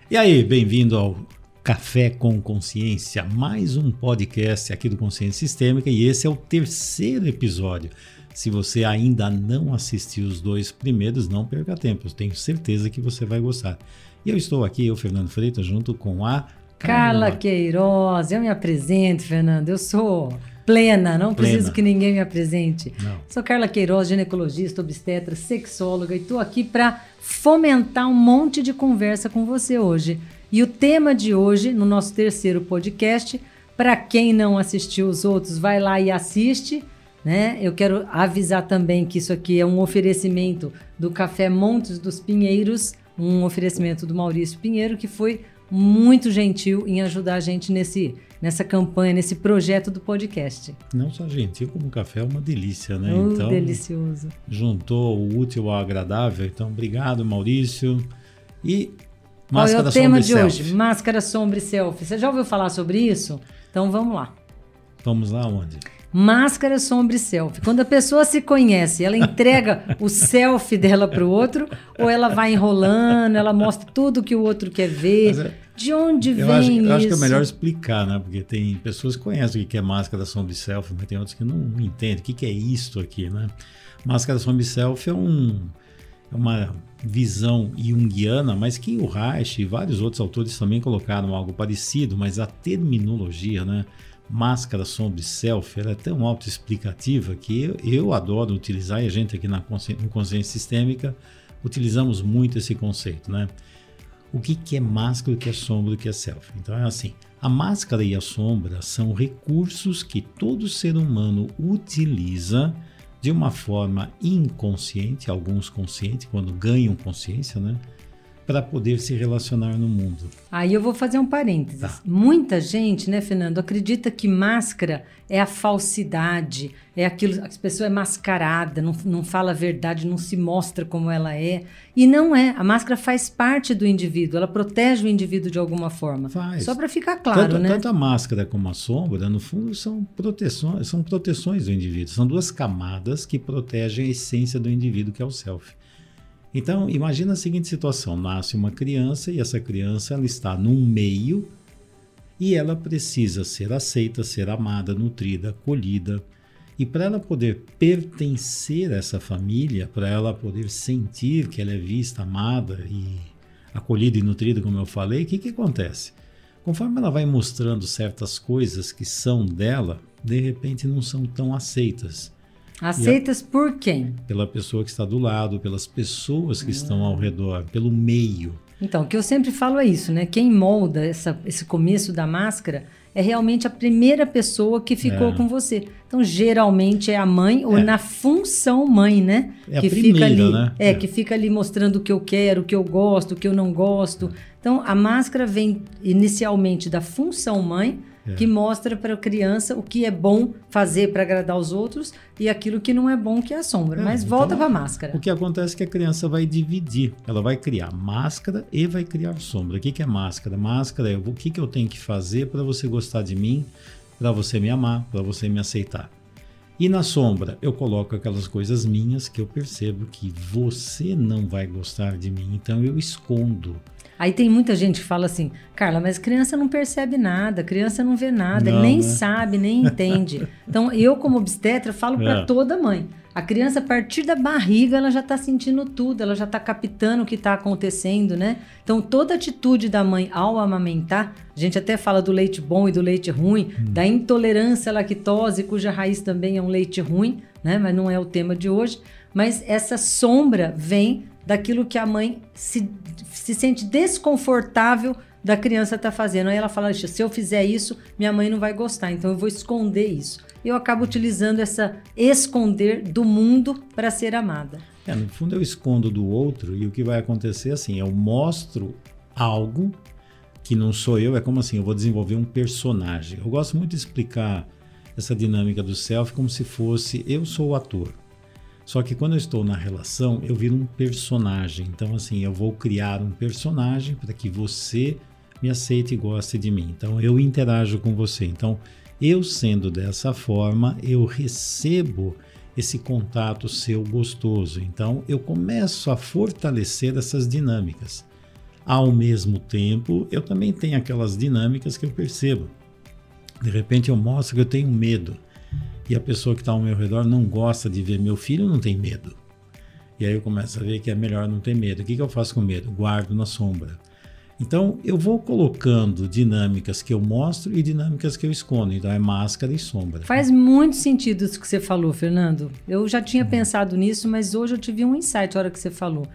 E aí, bem-vindo ao Café com Consciência, mais um podcast aqui do Consciência Sistêmica, e esse é o terceiro episódio. Se você ainda não assistiu os dois primeiros, não perca tempo, eu tenho certeza que você vai gostar. E eu estou aqui, eu, Fernando Freitas, junto com a Carla Queiroz. Eu me apresento, Fernando, eu sou plena, não preciso que ninguém me apresente. Não. Sou Carla Queiroz, ginecologista, obstetra, sexóloga, e estou aqui para fomentar um monte de conversa com você hoje. E o tema de hoje, no nosso terceiro podcast, para quem não assistiu os outros, vai lá e assiste, né? Eu quero avisar também que isso aqui é um oferecimento do Café Montes dos Pinheiros, um oferecimento do Maurício Pinheiro, que foi muito gentil em ajudar a gente nessa campanha, nesse projeto do podcast. Não só gentil, como o café é uma delícia, né? Então, delicioso. Juntou o útil ao agradável. Então, obrigado, Maurício. E máscara, sombra e selfie. É o tema de hoje, máscara, sombra e selfie. Você já ouviu falar sobre isso? Então, vamos lá. Vamos lá onde? Máscara, sombra e selfie. Quando a pessoa se conhece, ela entrega o selfie dela para o outro, ou ela vai enrolando, ela mostra tudo que o outro quer ver. De onde vem isso? Eu acho que é melhor explicar, né? Porque tem pessoas que conhecem o que é máscara, sombra e selfie, mas tem outros que não entendem. O que é isto aqui, né? Máscara, sombra e selfie é uma visão junguiana, mas que o Reich e vários outros autores também colocaram algo parecido, mas a terminologia, né? Máscara, sombra e selfie, ela é tão autoexplicativa que eu adoro utilizar, e a gente aqui no Consciência Sistêmica utilizamos muito esse conceito, né? O que é máscara, o que é sombra, o que é selfie? Então é assim, a máscara e a sombra são recursos que todo ser humano utiliza de uma forma inconsciente, alguns conscientes, quando ganham consciência, né? Para poder se relacionar no mundo. Aí eu vou fazer um parênteses. Tá. Muita gente, né, Fernando, acredita que máscara é a falsidade, é aquilo, a pessoa é mascarada, não fala a verdade, não se mostra como ela é. E não é. A máscara faz parte do indivíduo, ela protege o indivíduo de alguma forma. Faz. Só para ficar claro, né? Tanto a máscara como a sombra, no fundo, são proteções do indivíduo. São duas camadas que protegem a essência do indivíduo, que é o self. Então, imagina a seguinte situação, nasce uma criança e essa criança ela está num meio e ela precisa ser aceita, ser amada, nutrida, acolhida. E para ela poder pertencer a essa família, para ela poder sentir que ela é vista, amada e acolhida e nutrida, como eu falei, o que acontece? Conforme ela vai mostrando certas coisas que são dela, de repente não são tão aceitas. Aceitas por quem? Pela pessoa que está do lado, pelas pessoas que estão ao redor, pelo meio. Então, o que eu sempre falo é isso, né? Quem molda esse começo da máscara é realmente a primeira pessoa que ficou com você. Então, geralmente é a mãe ou na função mãe, né? É que a primeira, fica ali, né? que fica ali mostrando o que eu quero, o que eu gosto, o que eu não gosto. Então, a máscara vem inicialmente da função mãe, que mostra para a criança o que é bom fazer para agradar os outros e aquilo que não é bom, que é a sombra. Mas volta para a máscara. O que acontece é que a criança vai dividir. Ela vai criar máscara e vai criar sombra. O que é máscara? Máscara é o que eu tenho que fazer para você gostar de mim, para você me amar, para você me aceitar. E na sombra, eu coloco aquelas coisas minhas que eu percebo que você não vai gostar de mim, então eu escondo. Aí tem muita gente que fala assim, Carla, mas criança não percebe nada, criança não vê nada, ele nem sabe, nem entende. Então, eu como obstetra falo para toda mãe, a criança a partir da barriga, ela já está sentindo tudo, ela já está captando o que está acontecendo, né? Então, toda atitude da mãe ao amamentar, a gente até fala do leite bom e do leite ruim, da intolerância à lactose, cuja raiz também é um leite ruim, né? Mas não é o tema de hoje. Mas essa sombra vem daquilo que a mãe se sente desconfortável da criança estar fazendo. Aí ela fala, se eu fizer isso, minha mãe não vai gostar, então eu vou esconder isso. Eu acabo utilizando essa esconder do mundo para ser amada. No fundo eu escondo do outro e o que vai acontecer assim, eu mostro algo que não sou eu, é como assim, eu vou desenvolver um personagem. Eu gosto muito de explicar essa dinâmica do self como se fosse, eu sou o ator. Só que quando eu estou na relação, eu viro um personagem. Então, assim, eu vou criar um personagem para que você me aceite e goste de mim. Então, eu interajo com você. Então, eu sendo dessa forma, eu recebo esse contato seu gostoso. Então, eu começo a fortalecer essas dinâmicas. Ao mesmo tempo, eu também tenho aquelas dinâmicas que eu percebo. De repente, eu mostro que eu tenho medo. E a pessoa que está ao meu redor não gosta de ver meu filho, não tem medo. E aí eu começo a ver que é melhor não ter medo. O que eu faço com medo? Guardo na sombra. Então, eu vou colocando dinâmicas que eu mostro e dinâmicas que eu escondo. Então, é máscara e sombra. Faz muito sentido isso que você falou, Fernando. Eu já tinha pensado nisso, mas hoje eu tive um insight na hora que você falou.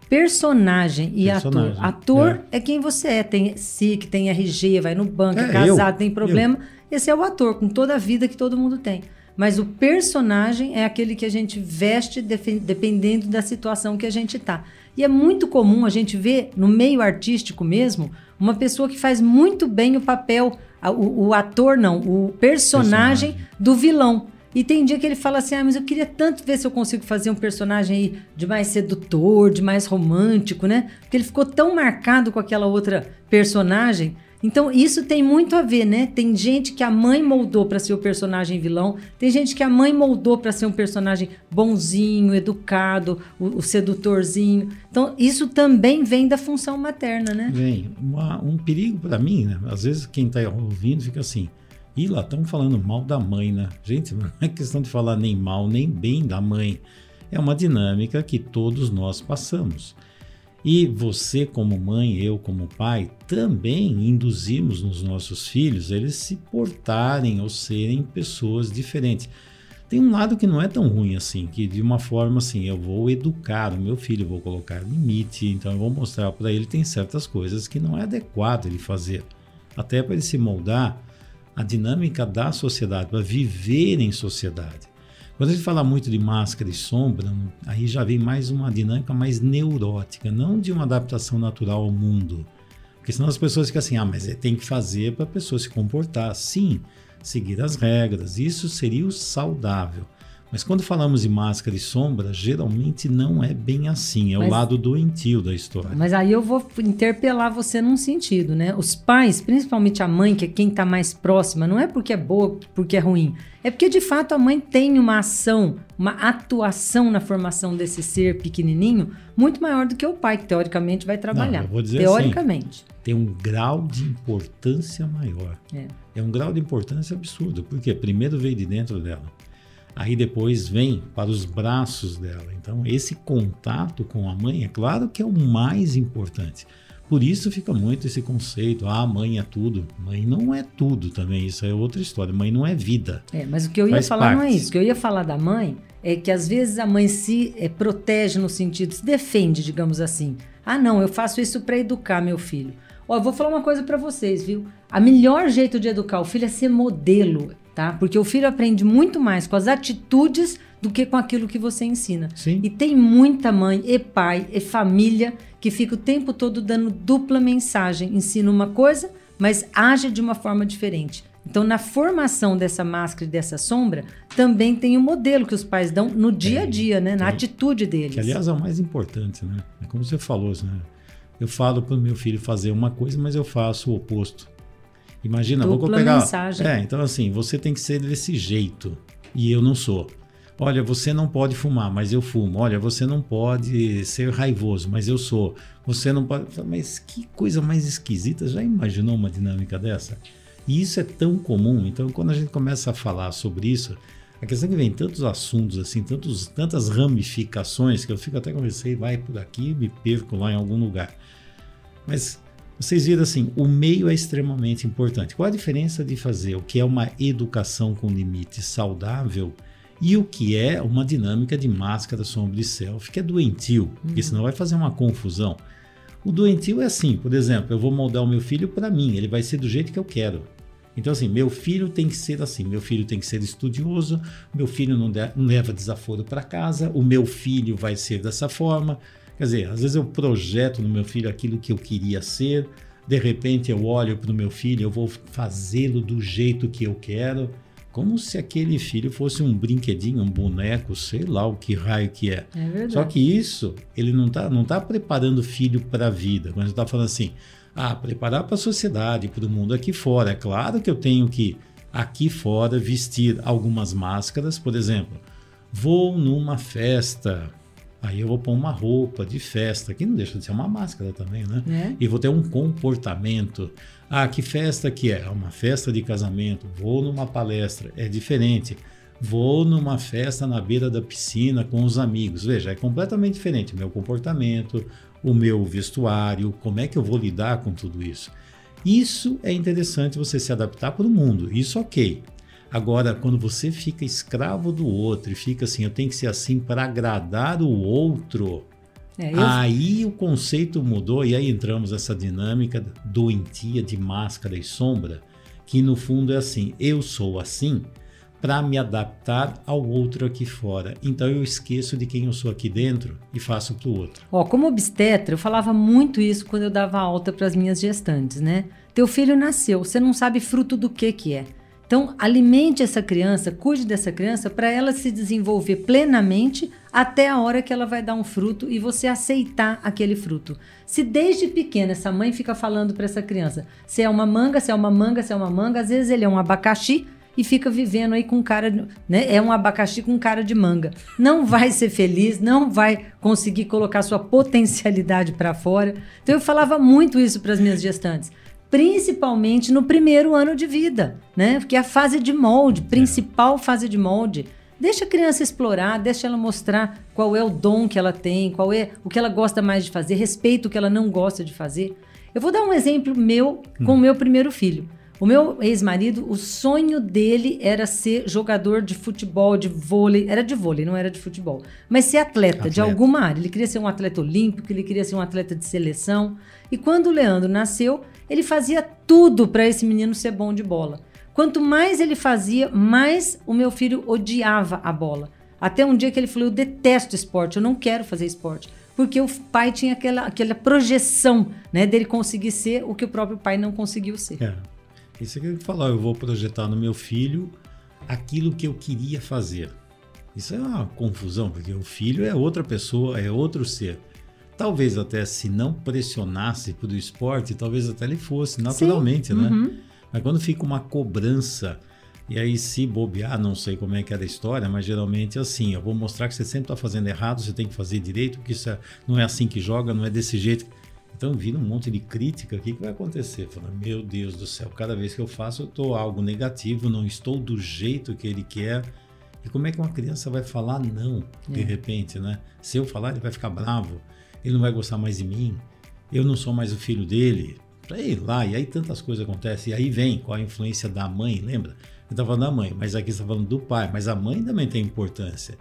Personagem e ator. Ator é quem você é. Tem SIC, tem RG, vai no banco, é casado, tem problema. Esse é o ator, com toda a vida que todo mundo tem. Mas o personagem é aquele que a gente veste dependendo da situação que a gente está. E é muito comum a gente ver, no meio artístico mesmo, uma pessoa que faz muito bem o papel, o ator não, o personagem do vilão. E tem dia que ele fala assim, mas eu queria tanto ver se eu consigo fazer um personagem aí de mais sedutor, de mais romântico, né? Porque ele ficou tão marcado com aquela outra personagem. Então, isso tem muito a ver, né? Tem gente que a mãe moldou para ser o personagem vilão, tem gente que a mãe moldou para ser um personagem bonzinho, educado, o sedutorzinho. Então, isso também vem da função materna, né? Vem. Um perigo para mim, né? Às vezes quem está ouvindo fica assim, e lá estão falando mal da mãe, né? Gente, não é questão de falar nem mal, nem bem da mãe. É uma dinâmica que todos nós passamos. E você como mãe, eu como pai, também induzimos nos nossos filhos eles se portarem ou serem pessoas diferentes. Tem um lado que não é tão ruim assim, que de uma forma assim, eu vou educar o meu filho, vou colocar limite, então eu vou mostrar para ele tem certas coisas que não é adequado ele fazer. Até para ele se moldar a dinâmica da sociedade, para viver em sociedade. Quando a gente fala muito de máscara e sombra, aí já vem mais uma dinâmica mais neurótica, não de uma adaptação natural ao mundo. Porque senão as pessoas ficam assim, mas tem que fazer para a pessoa se comportar. Sim, seguir as regras, isso seria o saudável. Mas quando falamos de máscara e sombra, geralmente não é bem assim, o lado doentio da história. Mas aí eu vou interpelar você num sentido, né? Os pais, principalmente a mãe, que é quem está mais próxima, não é porque é boa, porque é ruim. É porque, de fato, a mãe tem uma ação, uma atuação na formação desse ser pequenininho muito maior do que o pai, que teoricamente vai trabalhar. Não, eu vou dizer teoricamente. Assim, tem um grau de importância maior. É um grau de importância absurdo, porque primeiro veio de dentro dela. Aí depois vem para os braços dela. Então, esse contato com a mãe, é claro que é o mais importante. Por isso fica muito esse conceito, mãe é tudo. Mãe não é tudo também, isso é outra história. Mãe não é vida. Mas o que eu ia falar não é isso. O que eu ia falar da mãe é que às vezes a mãe se protege no sentido, se defende, digamos assim. Não, eu faço isso para educar meu filho. Eu vou falar uma coisa para vocês, viu? A melhor jeito de educar o filho é ser modelo. Tá? Porque o filho aprende muito mais com as atitudes do que com aquilo que você ensina. Sim. E tem muita mãe e pai e família que fica o tempo todo dando dupla mensagem. Ensina uma coisa, mas age de uma forma diferente. Então, na formação dessa máscara e dessa sombra, também tem o modelo que os pais dão no dia a dia, né? Na atitude deles. Que, aliás, é o mais importante, né? É como você falou, né? Eu falo para o meu filho fazer uma coisa, mas eu faço o oposto. Imagina, vou pegar. Mensagem. Então assim, você tem que ser desse jeito e eu não sou. Olha, você não pode fumar, mas eu fumo. Olha, você não pode ser raivoso, mas eu sou. Você não pode. Mas que coisa mais esquisita, já imaginou uma dinâmica dessa? E isso é tão comum. Então, quando a gente começa a falar sobre isso, a questão é que vem tantos assuntos, assim, tantas ramificações, que eu fico até com receio, vai por aqui, me perco lá em algum lugar. Mas vocês viram assim, o meio é extremamente importante. Qual a diferença de fazer o que é uma educação com limite saudável e o que é uma dinâmica de máscara, sombra e selfie, que é doentio, porque senão vai fazer uma confusão. O doentio é assim, por exemplo, eu vou moldar o meu filho para mim, ele vai ser do jeito que eu quero. Então assim, meu filho tem que ser assim, meu filho tem que ser estudioso, meu filho não leva desaforo para casa, o meu filho vai ser dessa forma. Quer dizer, às vezes eu projeto no meu filho aquilo que eu queria ser, de repente eu olho para o meu filho, eu vou fazê-lo do jeito que eu quero, como se aquele filho fosse um brinquedinho, um boneco, sei lá o que raio que é. É verdade. Só que isso, ele não tá preparando o filho para a vida, quando ele está falando assim, preparar para a sociedade, para o mundo aqui fora. É claro que eu tenho que, aqui fora, vestir algumas máscaras, por exemplo. Vou numa festa, aí eu vou pôr uma roupa de festa, que não deixa de ser uma máscara também, né? E vou ter um comportamento. Ah, que festa que é? É uma festa de casamento. Vou numa palestra, é diferente. Vou numa festa na beira da piscina com os amigos. Veja, é completamente diferente o meu comportamento, o meu vestuário, como é que eu vou lidar com tudo isso. Isso é interessante você se adaptar para o mundo, isso ok. Agora, quando você fica escravo do outro e fica assim, eu tenho que ser assim para agradar o outro, aí o conceito mudou e aí entramos nessa dinâmica doentia de máscara e sombra, que no fundo é assim, eu sou assim para me adaptar ao outro aqui fora. Então eu esqueço de quem eu sou aqui dentro e faço para o outro. Como obstetra, eu falava muito isso quando eu dava alta para as minhas gestantes, né? Teu filho nasceu, você não sabe fruto do que é. Então, alimente essa criança, cuide dessa criança para ela se desenvolver plenamente até a hora que ela vai dar um fruto e você aceitar aquele fruto. Se desde pequena essa mãe fica falando para essa criança, se é uma manga, se é uma manga, se é uma manga, às vezes ele é um abacaxi e fica vivendo aí com cara, né? É um abacaxi com cara de manga. Não vai ser feliz, não vai conseguir colocar sua potencialidade para fora. Então, eu falava muito isso para as minhas gestantes. Principalmente no primeiro ano de vida, né? Porque é a fase de molde, principal fase de molde. Deixa a criança explorar, deixa ela mostrar qual é o dom que ela tem, qual é o que ela gosta mais de fazer, respeita o que ela não gosta de fazer. Eu vou dar um exemplo meu com o meu primeiro filho. O meu ex-marido, o sonho dele era ser jogador de futebol, de vôlei. Era de vôlei, não era de futebol. Mas ser atleta de alguma área. Ele queria ser um atleta olímpico, ele queria ser um atleta de seleção. E quando o Leandro nasceu, ele fazia tudo para esse menino ser bom de bola. Quanto mais ele fazia, mais o meu filho odiava a bola. Até um dia que ele falou, eu detesto esporte, eu não quero fazer esporte. Porque o pai tinha aquela projeção, né, dele conseguir ser o que o próprio pai não conseguiu ser. Isso que eu falar, eu vou projetar no meu filho aquilo que eu queria fazer. Isso é uma confusão, porque o filho é outra pessoa, é outro ser. Talvez até se não pressionasse para o esporte, talvez até ele fosse naturalmente, né? Mas quando fica uma cobrança, e aí se bobear, não sei como é que era a história, mas geralmente é assim, eu vou mostrar que você sempre está fazendo errado, você tem que fazer direito, porque isso não é assim que joga, não é desse jeito. Então vira um monte de crítica, o que vai acontecer? Fala, meu Deus do céu, cada vez que eu faço eu estou algo negativo, não estou do jeito que ele quer. E como é que uma criança vai falar não, de repente, né? Se eu falar, ele vai ficar bravo, ele não vai gostar mais de mim, eu não sou mais o filho dele. Aí lá, e aí tantas coisas acontecem, e aí vem com a influência da mãe, lembra? Você está falando da mãe, mas aqui você está falando do pai, mas a mãe também tem importância.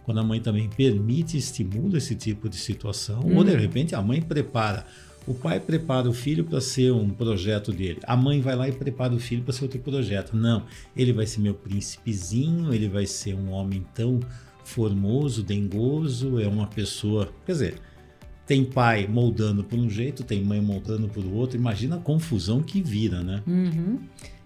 Quando a mãe também permite e estimula esse tipo de situação, ou de repente a mãe prepara, o pai prepara o filho para ser um projeto dele, a mãe vai lá e prepara o filho para ser outro projeto. Não, ele vai ser meu príncipezinho, ele vai ser um homem tão formoso, dengoso, é uma pessoa, quer dizer, tem pai moldando por um jeito, tem mãe moldando por outro, imagina a confusão que vira, né?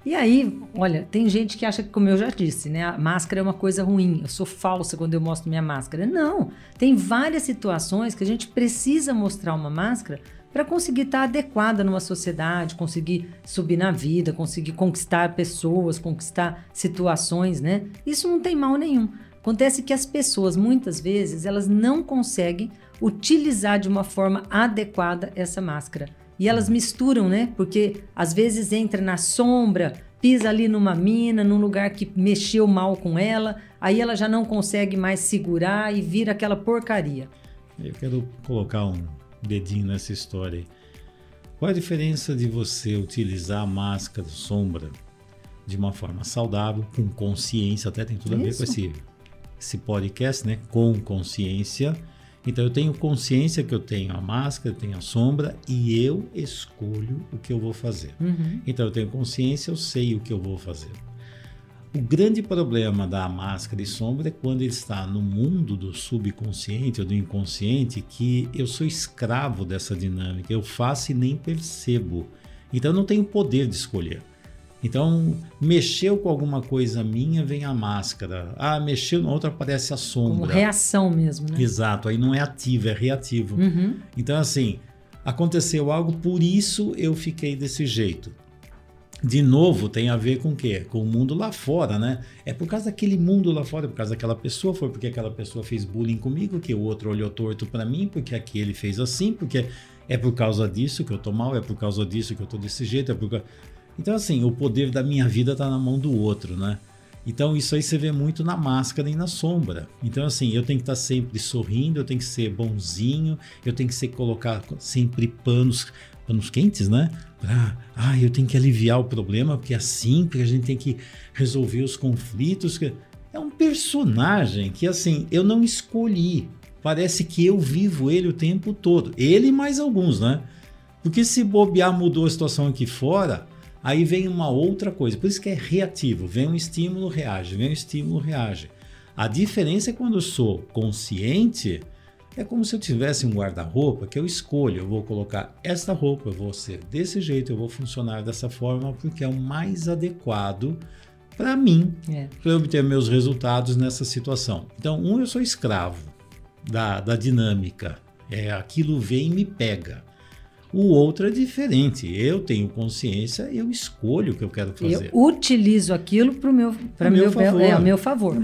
E aí, olha, tem gente que acha que, como eu já disse, né, a máscara é uma coisa ruim, eu sou falsa quando eu mostro minha máscara. Não, tem várias situações que a gente precisa mostrar uma máscara para conseguir estar adequada numa sociedade, conseguir subir na vida, conseguir conquistar pessoas, conquistar situações, né? Isso não tem mal nenhum. Acontece que as pessoas, muitas vezes, elas não conseguem utilizar de uma forma adequada essa máscara. E elas misturam, né? Porque às vezes entra na sombra, pisa ali numa mina, num lugar que mexeu mal com ela, aí ela já não consegue mais segurar e vira aquela porcaria. Eu quero colocar um dedinho nessa história aí. Qual a diferença de você utilizar a máscara sombra de uma forma saudável, com consciência, até tem tudo a ver com esse podcast, né? Com consciência. Então eu tenho consciência que eu tenho a máscara, eu tenho a sombra e eu escolho o que eu vou fazer. Então eu tenho consciência, eu sei o que eu vou fazer. O grande problema da máscara e sombra é quando ele está no mundo do subconsciente ou do inconsciente, que eu sou escravo dessa dinâmica, eu faço e nem percebo. Então eu não tenho poder de escolher. Então, mexeu com alguma coisa minha, vem a máscara. Ah, mexeu na outra, aparece a sombra. Como reação mesmo, né? Exato, aí não é ativo, é reativo. Então, assim, aconteceu algo, por isso eu fiquei desse jeito. de novo, tem a ver com o quê? Com o mundo lá fora, né? É por causa daquele mundo lá fora, por causa daquela pessoa, foi porque aquela pessoa fez bullying comigo, que o outro olhou torto para mim, porque aquele fez assim, porque é por causa disso que eu tô mal, é por causa disso que eu tô desse jeito, Então, assim, o poder da minha vida tá na mão do outro, né? Então, isso aí você vê muito na máscara e na sombra. Então, assim, eu tenho que estar sempre sorrindo, eu tenho que ser bonzinho, eu tenho que colocar sempre panos quentes, né? Eu tenho que aliviar o problema, porque é assim que a gente tem que resolver os conflitos. É um personagem que, assim, eu não escolhi. Parece que eu vivo ele o tempo todo. Ele e mais alguns, né? Porque se bobear, mudou a situação aqui fora, aí vem uma outra coisa. Por isso que é reativo. Vem um estímulo, reage. Vem um estímulo, reage. A diferença é quando eu sou consciente. É como se eu tivesse um guarda-roupa que eu escolho, eu vou colocar esta roupa, eu vou ser desse jeito, eu vou funcionar dessa forma, porque é o mais adequado para mim, para eu obter meus resultados nessa situação. Então, eu sou escravo da dinâmica, aquilo vem e me pega. O outro é diferente, eu tenho consciência, eu escolho o que eu quero fazer. Eu utilizo aquilo para o meu favor.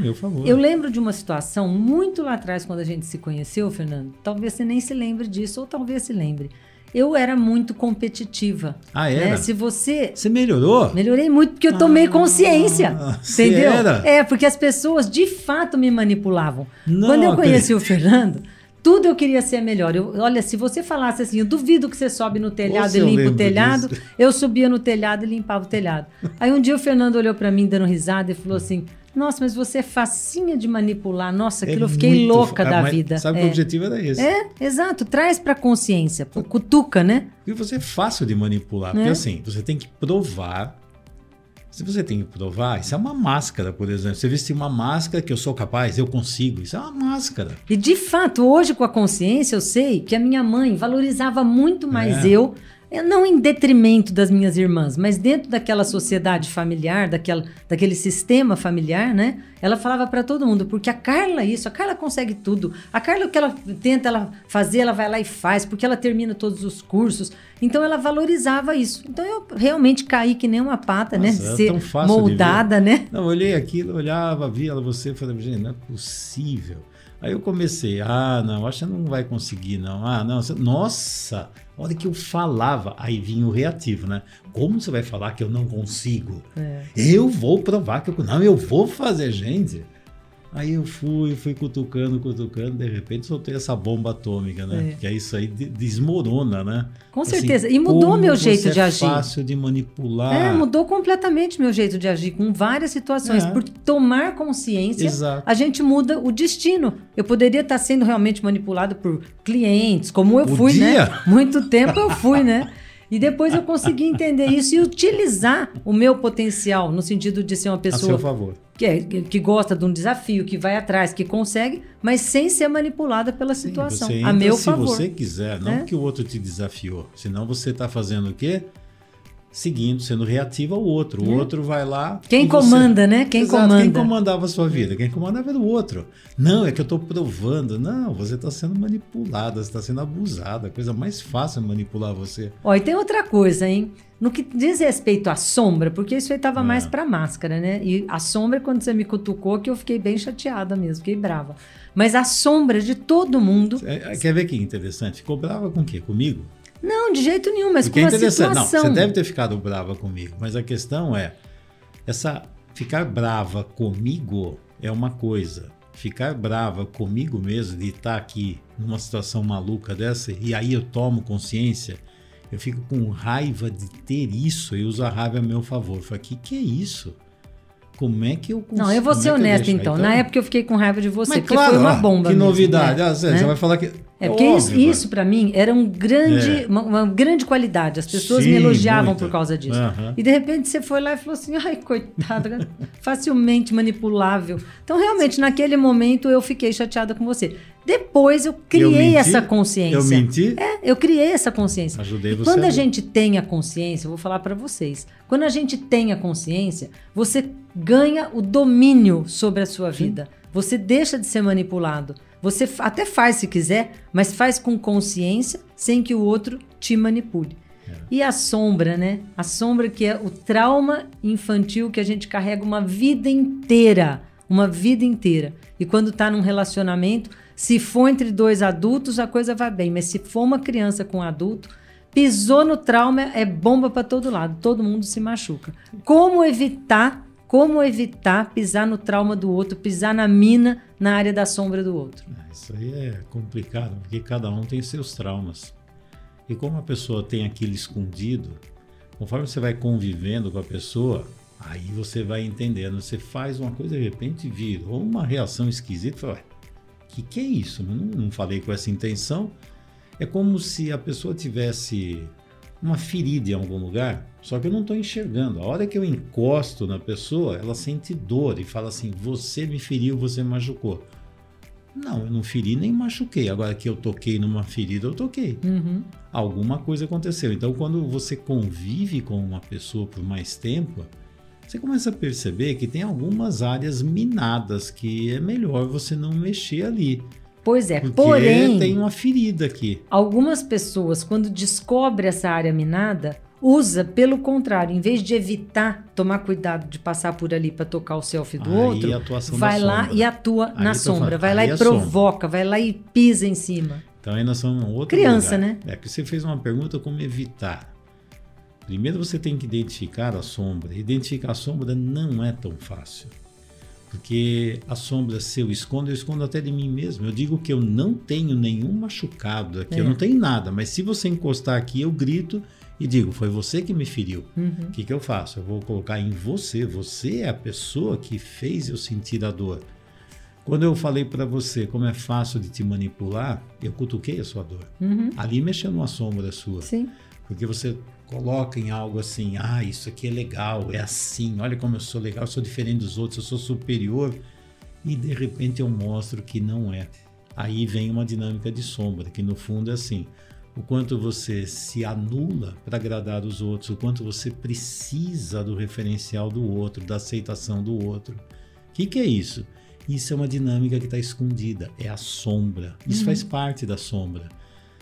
Eu lembro de uma situação muito lá atrás, quando a gente se conheceu, Fernando, talvez você nem se lembre disso, ou talvez se lembre. Eu era muito competitiva. Era? Né? Você melhorou? Melhorei muito, porque eu tomei consciência. Entendeu? Era? Porque as pessoas de fato me manipulavam. Não, quando eu conheci o Fernando, tudo eu queria ser melhor. Olha, se você falasse assim, eu duvido que você sobe no telhado e limpa o telhado, disso. Eu subia no telhado e limpava o telhado. Aí um dia o Fernando olhou para mim dando risada e falou assim, nossa, mas você é facinha de manipular. Nossa, aquilo eu fiquei louca da vida. Sabe que o objetivo era esse. Exato. Traz pra consciência, cutuca, né? E você é fácil de manipular, porque assim, você tem que provar. Se você tem que provar, isso é uma máscara, por exemplo. Você vestir uma máscara que eu sou capaz, eu consigo. Isso é uma máscara. E de fato, hoje com a consciência, eu sei que a minha mãe valorizava muito mais eu, não em detrimento das minhas irmãs, mas dentro daquela sociedade familiar, daquele sistema familiar, né? Ela falava para todo mundo, porque a Carla consegue tudo. A Carla, o que ela tenta fazer, ela vai lá e faz, porque ela termina todos os cursos. Então, ela valorizava isso. Então, eu realmente caí que nem uma pata, né? De ser moldada, né? Não, eu olhei aquilo, olhava, via você, falei, gente, não é possível. Aí eu comecei, não, acho que não vai conseguir, não. Nossa, a hora que eu falava, aí vinha o reativo, né? Como você vai falar que eu não consigo? Eu vou provar que eu vou fazer, gente. Aí eu fui cutucando, de repente soltei essa bomba atômica, né? Que é isso aí desmorona, né? Com certeza. E mudou meu jeito de agir. É fácil de manipular. Mudou completamente meu jeito de agir com várias situações. Por tomar consciência, a gente muda o destino. Eu poderia estar sendo realmente manipulado por clientes, como eu fui, né? Muito tempo eu fui, né? E depois eu consegui entender isso e utilizar o meu potencial, no sentido de ser uma pessoa... A seu favor. Que gosta de um desafio, que vai atrás, que consegue, mas sem ser manipulada pela situação. Você entra a meu favor. Se você quiser, não que o outro te desafiou. Senão você está fazendo o quê? Seguindo, sendo reativo ao outro. O outro vai lá... Quem comanda, né? Quem comanda. Quem comandava a sua vida? Quem comandava era o outro. Não, é que eu estou provando. Não, você está sendo manipulada, você está sendo abusada. A coisa mais fácil é manipular você. E tem outra coisa, hein? No que diz respeito à sombra, porque isso aí estava mais para máscara, né? E a sombra, quando você me cutucou, que eu fiquei bem chateada mesmo, fiquei brava. Mas a sombra de todo mundo... Quer ver que interessante? Ficou brava com o quê? Comigo? Não, de jeito nenhum, mas com uma situação. Não, você deve ter ficado brava comigo, mas a questão é, ficar brava comigo é uma coisa, ficar brava comigo mesmo, de estar aqui numa situação maluca dessa, e aí eu tomo consciência, eu fico com raiva de ter isso, eu uso a raiva a meu favor. Eu falo, que é isso? Como é que eu consigo? Não, eu vou ser honesta então. Na época eu fiquei com raiva de você, porque foi uma bomba que mesmo, novidade. né? Você vai falar que... porque isso para mim era uma grande qualidade. As pessoas me elogiavam por causa disso. E de repente você foi lá e falou assim, ai, coitada, facilmente manipulável. Então realmente naquele momento eu fiquei chateada com você. Depois eu criei essa consciência. Eu menti? Eu criei essa consciência. Ajudei você. Quando a gente tem a consciência, eu vou falar para vocês. Quando a gente tem a consciência, você ganha o domínio sobre a sua vida. Você deixa de ser manipulado. Você até faz se quiser, mas faz com consciência, sem que o outro te manipule. E a sombra, né? A sombra que é o trauma infantil que a gente carrega uma vida inteira. Uma vida inteira. E quando tá num relacionamento, se for entre dois adultos, a coisa vai bem. Mas se for uma criança com um adulto, pisou no trauma, é bomba para todo lado. Todo mundo se machuca. Como evitar pisar no trauma do outro, pisar na mina, na área da sombra do outro? Isso aí é complicado, porque cada um tem seus traumas. E como a pessoa tem aquilo escondido, conforme você vai convivendo com a pessoa, aí você vai entendendo. Você faz uma coisa, de repente vira, ou uma reação esquisita, fala, ué, que é isso? Não falei com essa intenção. É como se a pessoa tivesse uma ferida em algum lugar, só que eu não estou enxergando. A hora que eu encosto na pessoa, ela sente dor e fala assim, você me feriu, você me machucou. Não, eu não feri nem machuquei. Agora que eu toquei numa ferida, eu toquei. Alguma coisa aconteceu. Então, quando você convive com uma pessoa por mais tempo, você começa a perceber que tem algumas áreas minadas que é melhor você não mexer ali. Pois é, porque porém, tem uma ferida aqui. Algumas pessoas, quando descobrem essa área minada, usa pelo contrário, em vez de evitar, tomar cuidado de passar por ali para tocar o selfie do outro, vai lá e atua na sombra, vai lá e provoca, vai lá e pisa em cima. Então aí nós somos um outro criança, lugar. Né? É que você fez uma pergunta como evitar. Primeiro você tem que identificar a sombra. Identificar a sombra não é tão fácil. Porque a sombra, se eu escondo até de mim mesmo. Eu digo que eu não tenho nenhum machucado aqui, eu não tenho nada. Mas se você encostar aqui, eu grito e digo, foi você que me feriu. O que eu faço? Eu vou colocar em você. Você é a pessoa que fez eu sentir a dor. Quando eu falei para você como é fácil de te manipular, eu cutuquei a sua dor. Ali mexendo uma sombra sua. Sim. Porque você coloca em algo assim, isso aqui é legal, é assim, olha como eu sou legal, eu sou diferente dos outros, eu sou superior. E de repente eu mostro que não é. Aí vem uma dinâmica de sombra, que no fundo é assim, o quanto você se anula para agradar os outros, o quanto você precisa do referencial do outro, da aceitação do outro. O que é isso? Isso é uma dinâmica que está escondida, é a sombra. Isso faz parte da sombra.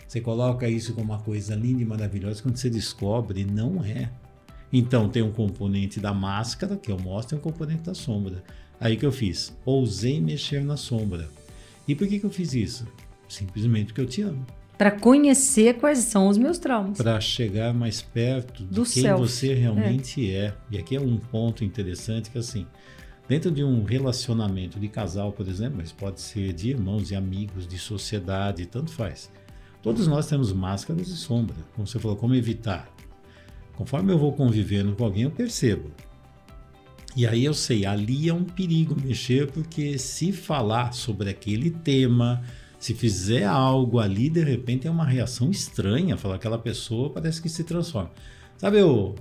Você coloca isso como uma coisa linda e maravilhosa, quando você descobre, não é. Então tem um componente da máscara, que eu mostro, e um componente da sombra. Aí que eu fiz? Ousei mexer na sombra. E por que eu fiz isso? Simplesmente porque eu te amo. Para conhecer quais são os meus traumas. Para chegar mais perto de quem você realmente é. E aqui é um ponto interessante que assim, dentro de um relacionamento de casal, por exemplo, mas pode ser de irmãos e amigos, de sociedade, tanto faz. Todos nós temos máscaras e sombra. Como você falou, como evitar? Conforme eu vou convivendo com alguém, eu percebo. E aí eu sei, ali é um perigo mexer, porque se falar sobre aquele tema, se fizer algo ali, de repente é uma reação estranha. Falar aquela pessoa parece que se transforma. Sabe o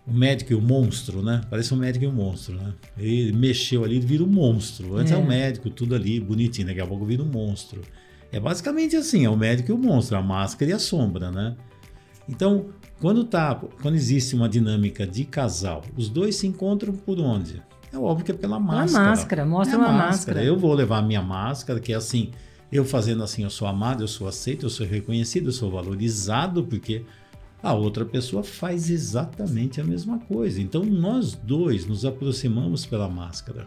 médico e o monstro, né? Parece um médico e um monstro, né? Ele mexeu ali e vira um monstro. Antes é um médico, tudo ali bonitinho, daqui a pouco vira um monstro. É basicamente assim, é o médico e o monstro, a máscara e a sombra, né? Então, quando existe uma dinâmica de casal, os dois se encontram por onde? É óbvio que é pela máscara. Pela máscara, mostra uma máscara. Eu vou levar a minha máscara, que é assim, eu fazendo assim, eu sou amado, eu sou aceito, eu sou reconhecido, eu sou valorizado, porque a outra pessoa faz exatamente a mesma coisa. Então, nós dois nos aproximamos pela máscara.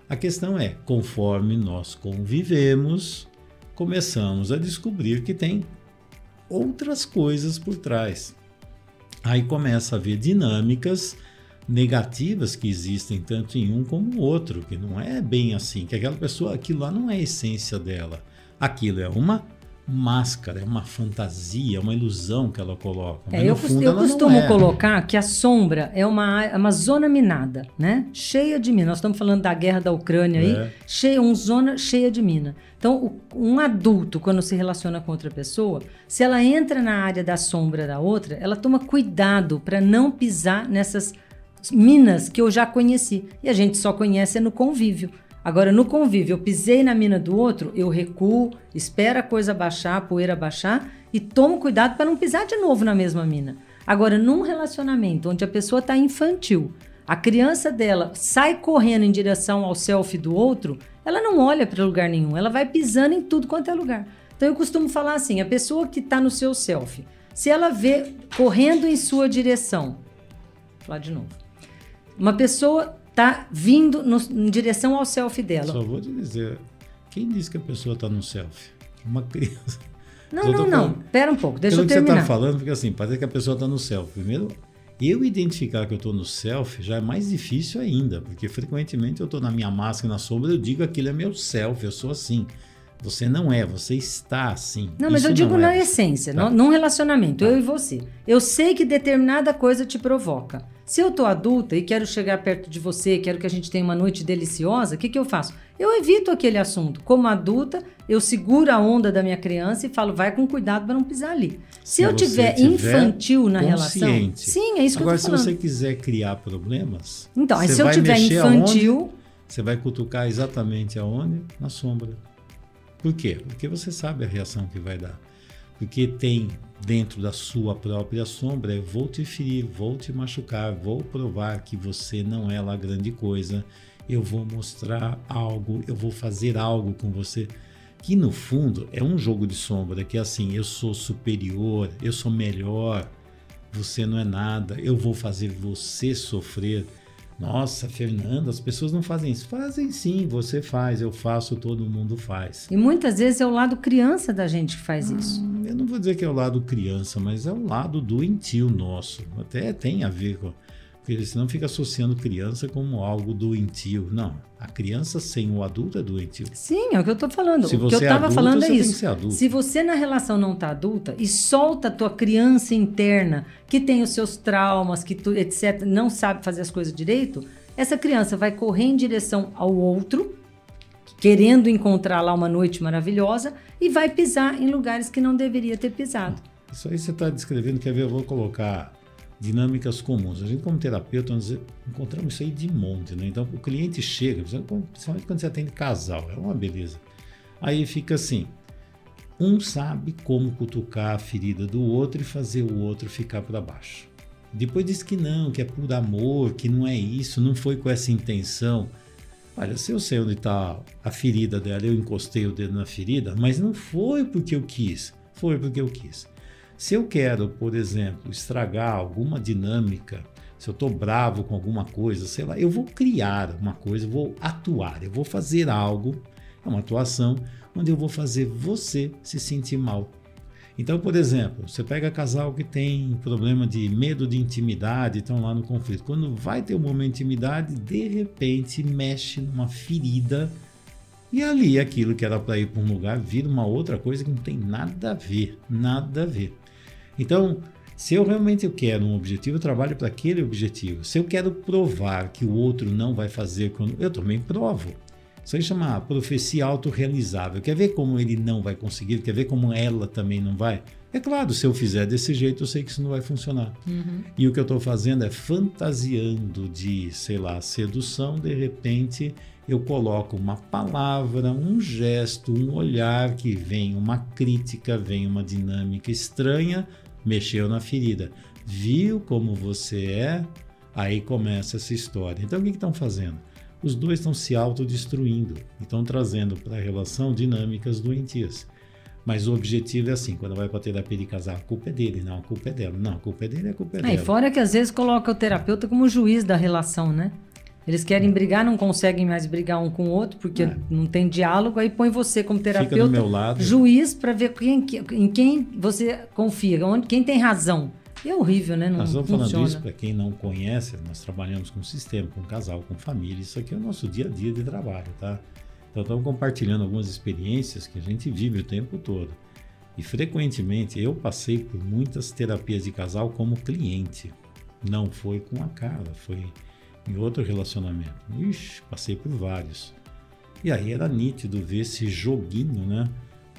A questão é, conforme nós convivemos, começamos a descobrir que tem outras coisas por trás. Aí começa a haver dinâmicas negativas que existem tanto em um como no outro, que não é bem assim, que aquela pessoa, aquilo lá não é a essência dela. Aquilo é uma máscara, é uma fantasia, é uma ilusão que ela coloca. Mas eu costumo colocar que a sombra é uma zona minada, né? Cheia de mina. Nós estamos falando da guerra da Ucrânia aí, uma zona cheia de mina. Então, um adulto, quando se relaciona com outra pessoa, se ela entra na área da sombra da outra, ela toma cuidado para não pisar nessas minas que eu já conheci. E a gente só conhece no convívio. Agora, no convívio, eu pisei na mina do outro, eu recuo, espero a coisa baixar, a poeira baixar e tomo cuidado para não pisar de novo na mesma mina. Agora, num relacionamento onde a pessoa está infantil, a criança dela sai correndo em direção ao selfie do outro, ela não olha para lugar nenhum, ela vai pisando em tudo quanto é lugar. Então, eu costumo falar assim, a pessoa que está no seu selfie, Se ela vê correndo em sua direção, vou falar de novo, uma pessoa está vindo em direção ao selfie dela. Só vou te dizer, quem disse que a pessoa está no selfie? Uma criança. Não. Pera um pouco, deixa eu terminar. Pelo que você está falando, porque assim, parece que a pessoa está no selfie. Primeiro, eu identificar que eu estou no selfie já é mais difícil ainda, porque frequentemente eu estou na minha máscara, na sombra, eu digo aquilo é meu selfie, eu sou assim. Você não é, você está assim. Não, mas eu digo na essência, num relacionamento, eu e você. Eu sei que determinada coisa te provoca. Se eu tô adulta e quero chegar perto de você, quero que a gente tenha uma noite deliciosa, o que eu faço? Eu evito aquele assunto. Como adulta, eu seguro a onda da minha criança e falo, vai com cuidado para não pisar ali. Se eu tiver infantil na relação... Sim, é isso que eu tô falando. Agora, se você quiser criar problemas... Então, aí se eu tiver infantil... Você vai cutucar exatamente aonde? Na sombra. Por quê? Porque você sabe a reação que vai dar. Porque tem dentro da sua própria sombra, eu vou te ferir, vou te machucar, vou provar que você não é lá grande coisa, eu vou mostrar algo, eu vou fazer algo com você, que no fundo é um jogo de sombra, que é assim, eu sou superior, eu sou melhor, você não é nada, eu vou fazer você sofrer. Nossa, Fernanda, as pessoas não fazem isso. Fazem sim, você faz, eu faço, todo mundo faz. E muitas vezes é o lado criança da gente que faz isso. Eu não vou dizer que é o lado criança, mas é o lado doentio nosso. Até tem a ver com... Porque senão fica associando criança como algo doentio. Não, a criança sem o adulto é doentio. Sim, é o que eu estou falando. Se o que eu estava falando é isso. Tem que ser adulto. Se você na relação não está adulta e solta a tua criança interna, que tem os seus traumas, que tu, etc., não sabe fazer as coisas direito, essa criança vai correr em direção ao outro, querendo encontrar lá uma noite maravilhosa, e vai pisar em lugares que não deveria ter pisado. Isso aí você está descrevendo, quer ver? Eu vou colocar dinâmicas comuns. A gente, como terapeuta, nós encontramos isso aí de monte, né? Então, o cliente chega, principalmente quando você atende casal, é uma beleza. Aí fica assim, um sabe como cutucar a ferida do outro e fazer o outro ficar para baixo. Depois diz que não, que é por amor, que não é isso, não foi com essa intenção. Olha, se eu sei onde está a ferida dela, eu encostei o dedo na ferida, mas não foi porque eu quis, foi porque eu quis. Se eu quero, por exemplo, estragar alguma dinâmica, se eu estou bravo com alguma coisa, sei lá, eu vou criar uma coisa, eu vou atuar, eu vou fazer algo, é uma atuação, onde eu vou fazer você se sentir mal. Então, por exemplo, você pega casal que tem problema de medo de intimidade, estão lá no conflito. Quando vai ter um momento de intimidade, de repente mexe numa ferida e ali aquilo que era para ir para um lugar vira uma outra coisa que não tem nada a ver, nada a ver. Então, se eu realmente quero um objetivo, eu trabalho para aquele objetivo. Se eu quero provar que o outro não vai fazer, eu também provo. Isso aí chama profecia autorrealizável. Quer ver como ele não vai conseguir? Quer ver como ela também não vai? É claro, se eu fizer desse jeito, eu sei que isso não vai funcionar. Uhum. E o que eu estou fazendo é fantasiando de, sei lá, sedução. De repente, eu coloco uma palavra, um gesto, um olhar que vem uma crítica, vem uma dinâmica estranha, mexeu na ferida. Viu como você é? Aí começa essa história. Então, o que estão fazendo? Os dois estão se autodestruindo e estão trazendo para a relação dinâmicas doentias. Mas o objetivo é assim, quando vai para a terapia de casal, a culpa é dele, não, a culpa é dela. Não, a culpa é dele, a culpa é dela. E fora que às vezes coloca o terapeuta como juiz da relação, né? Eles querem brigar, não conseguem mais brigar um com o outro, porque não tem diálogo, aí põe você como terapeuta, fica do meu lado, juiz, para ver em quem você confia, quem tem razão. E é horrível, né? Não nós estamos funciona. falando isso, para quem não conhece, nós trabalhamos com sistema, com casal, com família, isso aqui é o nosso dia a dia de trabalho, tá? Então estamos compartilhando algumas experiências que a gente vive o tempo todo. E frequentemente eu passei por muitas terapias de casal como cliente. Não foi com a Carla, foi em outro relacionamento. Ixi, passei por vários. E aí era nítido ver esse joguinho, né?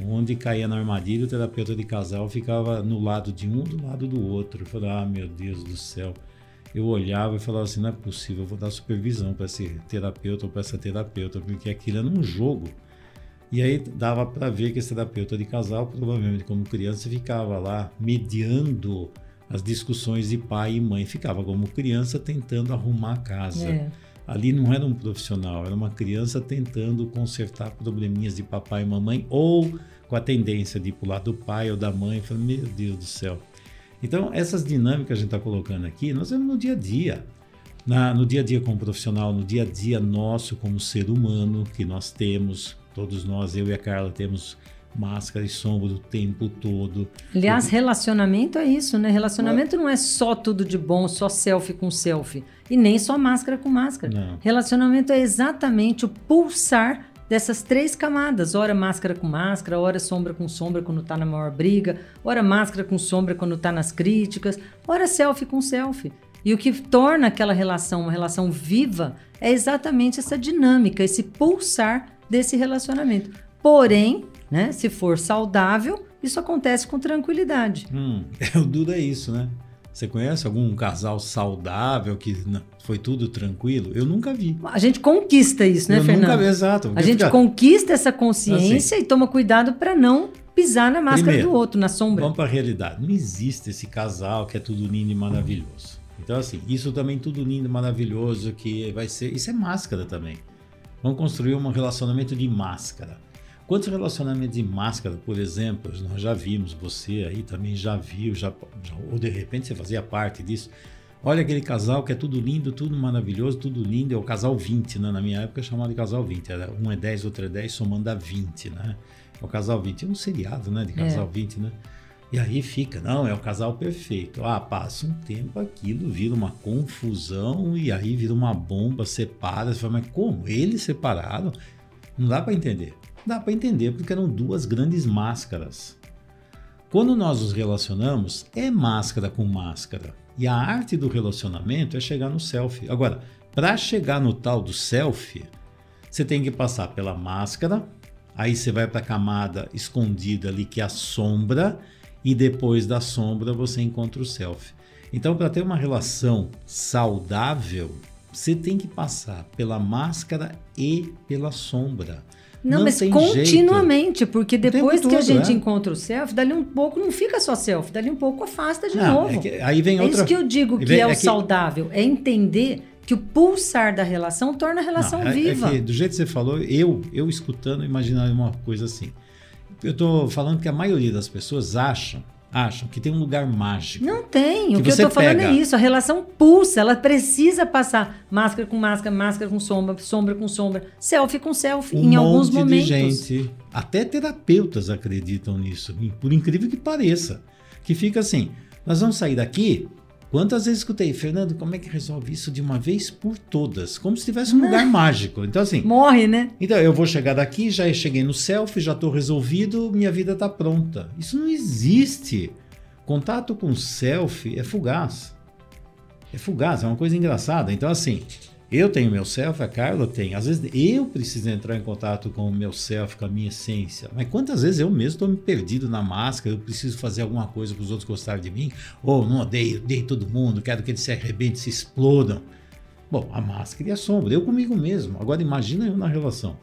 Onde caía na armadilha, o terapeuta de casal ficava no lado de um, do lado do outro. Eu falei, ah, meu Deus do céu. Eu olhava e falava assim, não é possível, eu vou dar supervisão para esse terapeuta ou para essa terapeuta, porque aquilo era um jogo. E aí dava para ver que esse terapeuta de casal, provavelmente como criança, ficava lá mediando as discussões de pai e mãe. Ficava como criança tentando arrumar a casa. Ali não era um profissional, era uma criança tentando consertar probleminhas de papai e mamãe ou com a tendência de ir para o lado do pai ou da mãe. Eu falei, meu Deus do céu. Então, essas dinâmicas que a gente está colocando aqui, nós vemos no dia a dia. No dia a dia como profissional, no dia a dia nosso como ser humano, que nós temos, todos nós, eu e a Carla, temos máscara e sombra o tempo todo. Aliás, relacionamento é isso, né? Relacionamento não é só tudo de bom, só selfie com selfie. E nem só máscara com máscara. Não. Relacionamento é exatamente o pulsar dessas 3 camadas. Ora máscara com máscara, ora sombra com sombra quando tá na maior briga, ora máscara com sombra quando tá nas críticas, ora selfie com selfie. E o que torna aquela relação uma relação viva é exatamente essa dinâmica, esse pulsar desse relacionamento. Porém, né, se for saudável, isso acontece com tranquilidade. O duro é isso, né? Você conhece algum casal saudável que foi tudo tranquilo? Eu nunca vi. A gente conquista isso, né, Fernando? Nunca vi, exato. A gente conquista essa consciência assim, e toma cuidado para não pisar na máscara do outro, na sombra. Vamos para a realidade. Não existe esse casal que é tudo lindo e maravilhoso. Então, assim, isso também tudo lindo e maravilhoso que vai ser... Isso é máscara também. Vamos construir um relacionamento de máscara. Quantos relacionamentos de máscara, por exemplo, nós já vimos, você aí também já viu, ou de repente você fazia parte disso. Olha aquele casal que é tudo lindo, tudo maravilhoso, tudo lindo, é o casal 20, né? Na minha época chamava de casal 20, era um é 10, outro é 10, somando a 20, né? É o casal 20, é um seriado, né, de casal 20, né? E aí fica, não, é o casal perfeito. Passa um tempo, aquilo vira uma confusão e aí vira uma bomba, separa, você fala, mas como? Eles separaram? Não dá para entender. Dá para entender porque eram 2 grandes máscaras. Quando nós nos relacionamos, é máscara com máscara. E a arte do relacionamento é chegar no selfie. Agora, para chegar no tal do selfie, você tem que passar pela máscara, aí você vai para a camada escondida ali que é a sombra, e depois da sombra você encontra o selfie. Então, para ter uma relação saudável, você tem que passar pela máscara e pela sombra. Não, mas continuamente, jeito. Porque depois que a gente encontra o selfie, dali um pouco não fica só selfie, dali um pouco afasta de novo. Aí vem outra... isso que eu digo que é o saudável, é entender que o pulsar da relação torna a relação viva. Do jeito que você falou, eu escutando, imaginando uma coisa assim. Eu estou falando que a maioria das pessoas acham que tem um lugar mágico. Não tem. O que eu estou falando é isso. A relação pulsa. Ela precisa passar máscara com máscara, máscara com sombra, sombra com sombra, selfie com selfie, em alguns momentos. Um monte de gente, até terapeutas acreditam nisso, por incrível que pareça. Que fica assim, nós vamos sair daqui... Quantas vezes escutei, Fernando, como é que resolve isso de uma vez por todas? Como se tivesse um lugar mágico. Então, assim... Morre, né? Então, eu vou chegar daqui, já cheguei no selfie, já estou resolvido, minha vida está pronta. Isso não existe. Contato com selfie é fugaz. É fugaz, é uma coisa engraçada. Então, assim, eu tenho meu selfie, a Carla tem. Às vezes, eu preciso entrar em contato com o meu selfie, com a minha essência. Mas quantas vezes eu mesmo estou me perdido na máscara, eu preciso fazer alguma coisa para os outros gostarem de mim? Ou não odeio todo mundo, quero que eles se arrebentem, se explodam. Bom, a máscara e a sombra, eu comigo mesmo. Agora imagina eu na relação.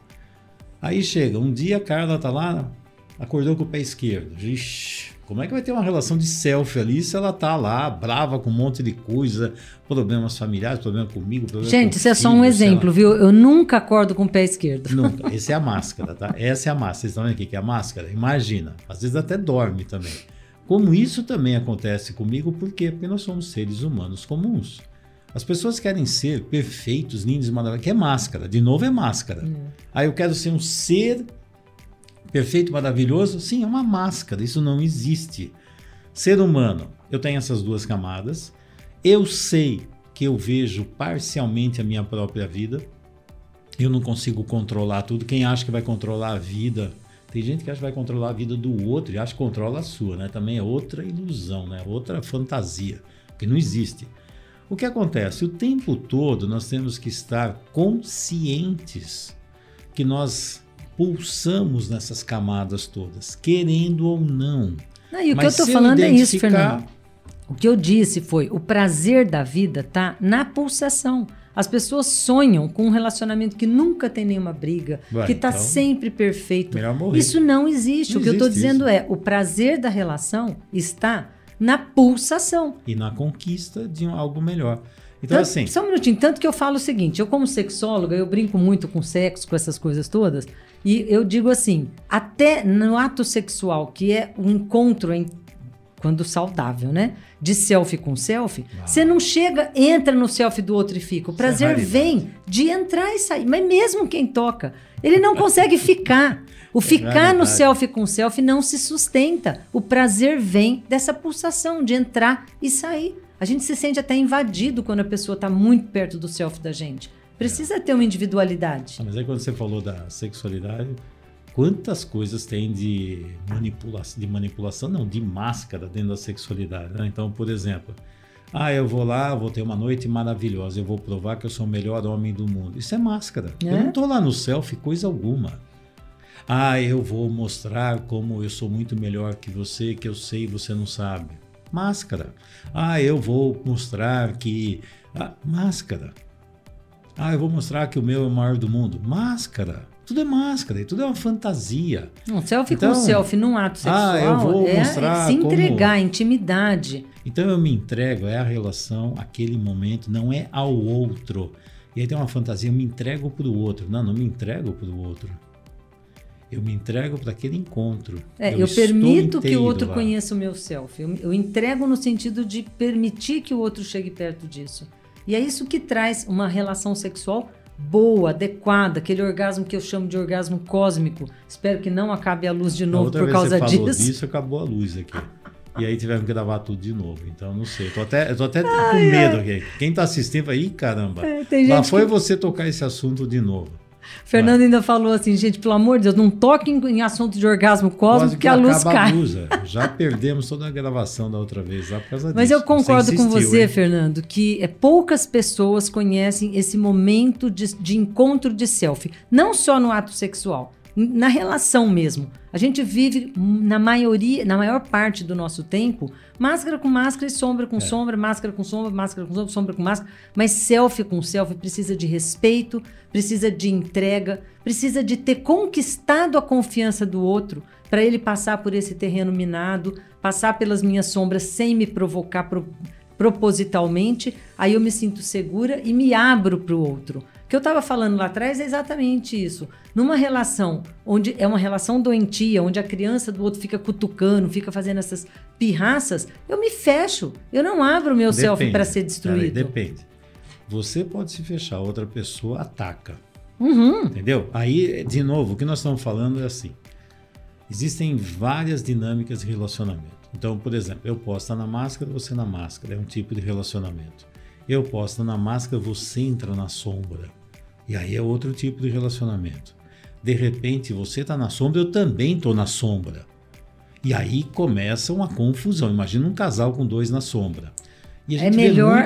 Aí chega, um dia a Carla está lá, acordou com o pé esquerdo. Ixi, como é que vai ter uma relação de selfie ali se ela tá lá, brava com um monte de coisa, problemas familiares, problema comigo, problema Gente, com isso é só um exemplo, viu? Eu nunca acordo com o pé esquerdo. Nunca. Essa é a máscara, tá? Essa é a máscara. Vocês estão vendo aqui que é a máscara? Imagina. Às vezes até dorme também. Como isso também acontece comigo, por quê? Porque nós somos seres humanos comuns. As pessoas querem ser perfeitos, lindos e maravilhosos, que é máscara. De novo é máscara. Aí eu quero ser um ser perfeito, maravilhoso. Sim, é uma máscara. Isso não existe. Ser humano, eu tenho essas 2 camadas. Eu sei que eu vejo parcialmente a minha própria vida. Eu não consigo controlar tudo. Quem acha que vai controlar a vida... Tem gente que acha que vai controlar a vida do outro e acha que controla a sua, né? Também é outra ilusão, né? Outra fantasia, que não existe. O que acontece? O tempo todo nós temos que estar conscientes que nós pulsamos nessas camadas todas, querendo ou não. E o que eu estou falando é isso, Fernando. O que eu disse foi, o prazer da vida está na pulsação. As pessoas sonham com um relacionamento que nunca tem nenhuma briga, que está sempre perfeito. Isso não existe. O que eu estou dizendo é, o prazer da relação está na pulsação. E na conquista de algo melhor. Então, assim... Só um minutinho. Tanto que eu falo o seguinte, eu como sexóloga, eu brinco muito com sexo, com essas coisas todas, e eu digo assim, até no ato sexual, que é um encontro quando saudável, né? De selfie com selfie, você não chega, entra no selfie do outro e fica. O prazer vem de entrar e sair. Mas mesmo quem toca, ele não consegue ficar. O ficar no selfie com selfie não se sustenta. O prazer vem dessa pulsação de entrar e sair. A gente se sente até invadido quando a pessoa está muito perto do selfie da gente. Precisa ter uma individualidade. Mas aí quando você falou da sexualidade, quantas coisas tem de manipulação, não, de máscara dentro da sexualidade, né? Então, por exemplo, eu vou lá, vou ter uma noite maravilhosa, eu vou provar que eu sou o melhor homem do mundo. Isso é máscara. Eu não estou lá no selfie coisa alguma. Eu vou mostrar como eu sou muito melhor que você, que eu sei e você não sabe. Máscara. Eu vou mostrar que... máscara. Eu vou mostrar que o meu é o maior do mundo. Máscara. Tudo é máscara, e tudo é uma fantasia. Um selfie com selfie num ato sexual eu vou mostrar se entregar, intimidade. Então eu me entrego, é a relação, aquele momento, não é ao outro. E aí tem uma fantasia, eu me entrego para o outro. Não me entrego para o outro. Eu me entrego para aquele encontro. Eu permito que o outro conheça o meu selfie. Eu entrego no sentido de permitir que o outro chegue perto disso. E é isso que traz uma relação sexual boa, adequada, aquele orgasmo que eu chamo de orgasmo cósmico. Espero que não acabe a luz de novo por causa disso. Falou disso, acabou a luz aqui. E aí tivemos que gravar tudo de novo. Então, não sei. Eu tô até com medo aqui. Quem tá assistindo vai, caramba. Lá foi você tocar esse assunto de novo. Fernando ainda falou assim, gente, pelo amor de Deus, não toque em assunto de orgasmo cósmico que a luz cai. Já perdemos toda a gravação da outra vez lá por causa disso. Mas eu concordo com você, Fernando, que poucas pessoas conhecem esse momento de encontro de selfie. Não só no ato sexual, na relação mesmo. A gente vive, na maior parte do nosso tempo, máscara com máscara e sombra com sombra, máscara com sombra, máscara com sombra, sombra com máscara. Mas selfie com selfie precisa de respeito, precisa de entrega, precisa de ter conquistado a confiança do outro para ele passar por esse terreno minado, passar pelas minhas sombras sem me provocar propositalmente. Aí eu me sinto segura e me abro para o outro. O que eu estava falando lá atrás é exatamente isso. Numa relação onde é uma relação doentia, onde a criança do outro fica cutucando, fica fazendo essas pirraças, eu me fecho. Eu não abro o meu selfie para ser destruído. Depende. Você pode se fechar, outra pessoa ataca. Uhum. Entendeu? Aí, de novo, o que nós estamos falando é assim. Existem várias dinâmicas de relacionamento. Então, por exemplo, eu posso estar na máscara, você na máscara. É um tipo de relacionamento. Eu posso estar na máscara, você entra na sombra. E aí é outro tipo de relacionamento. De repente, você está na sombra, eu também estou na sombra. E aí começa uma confusão. Imagina um casal com dois na sombra. E a gente melhor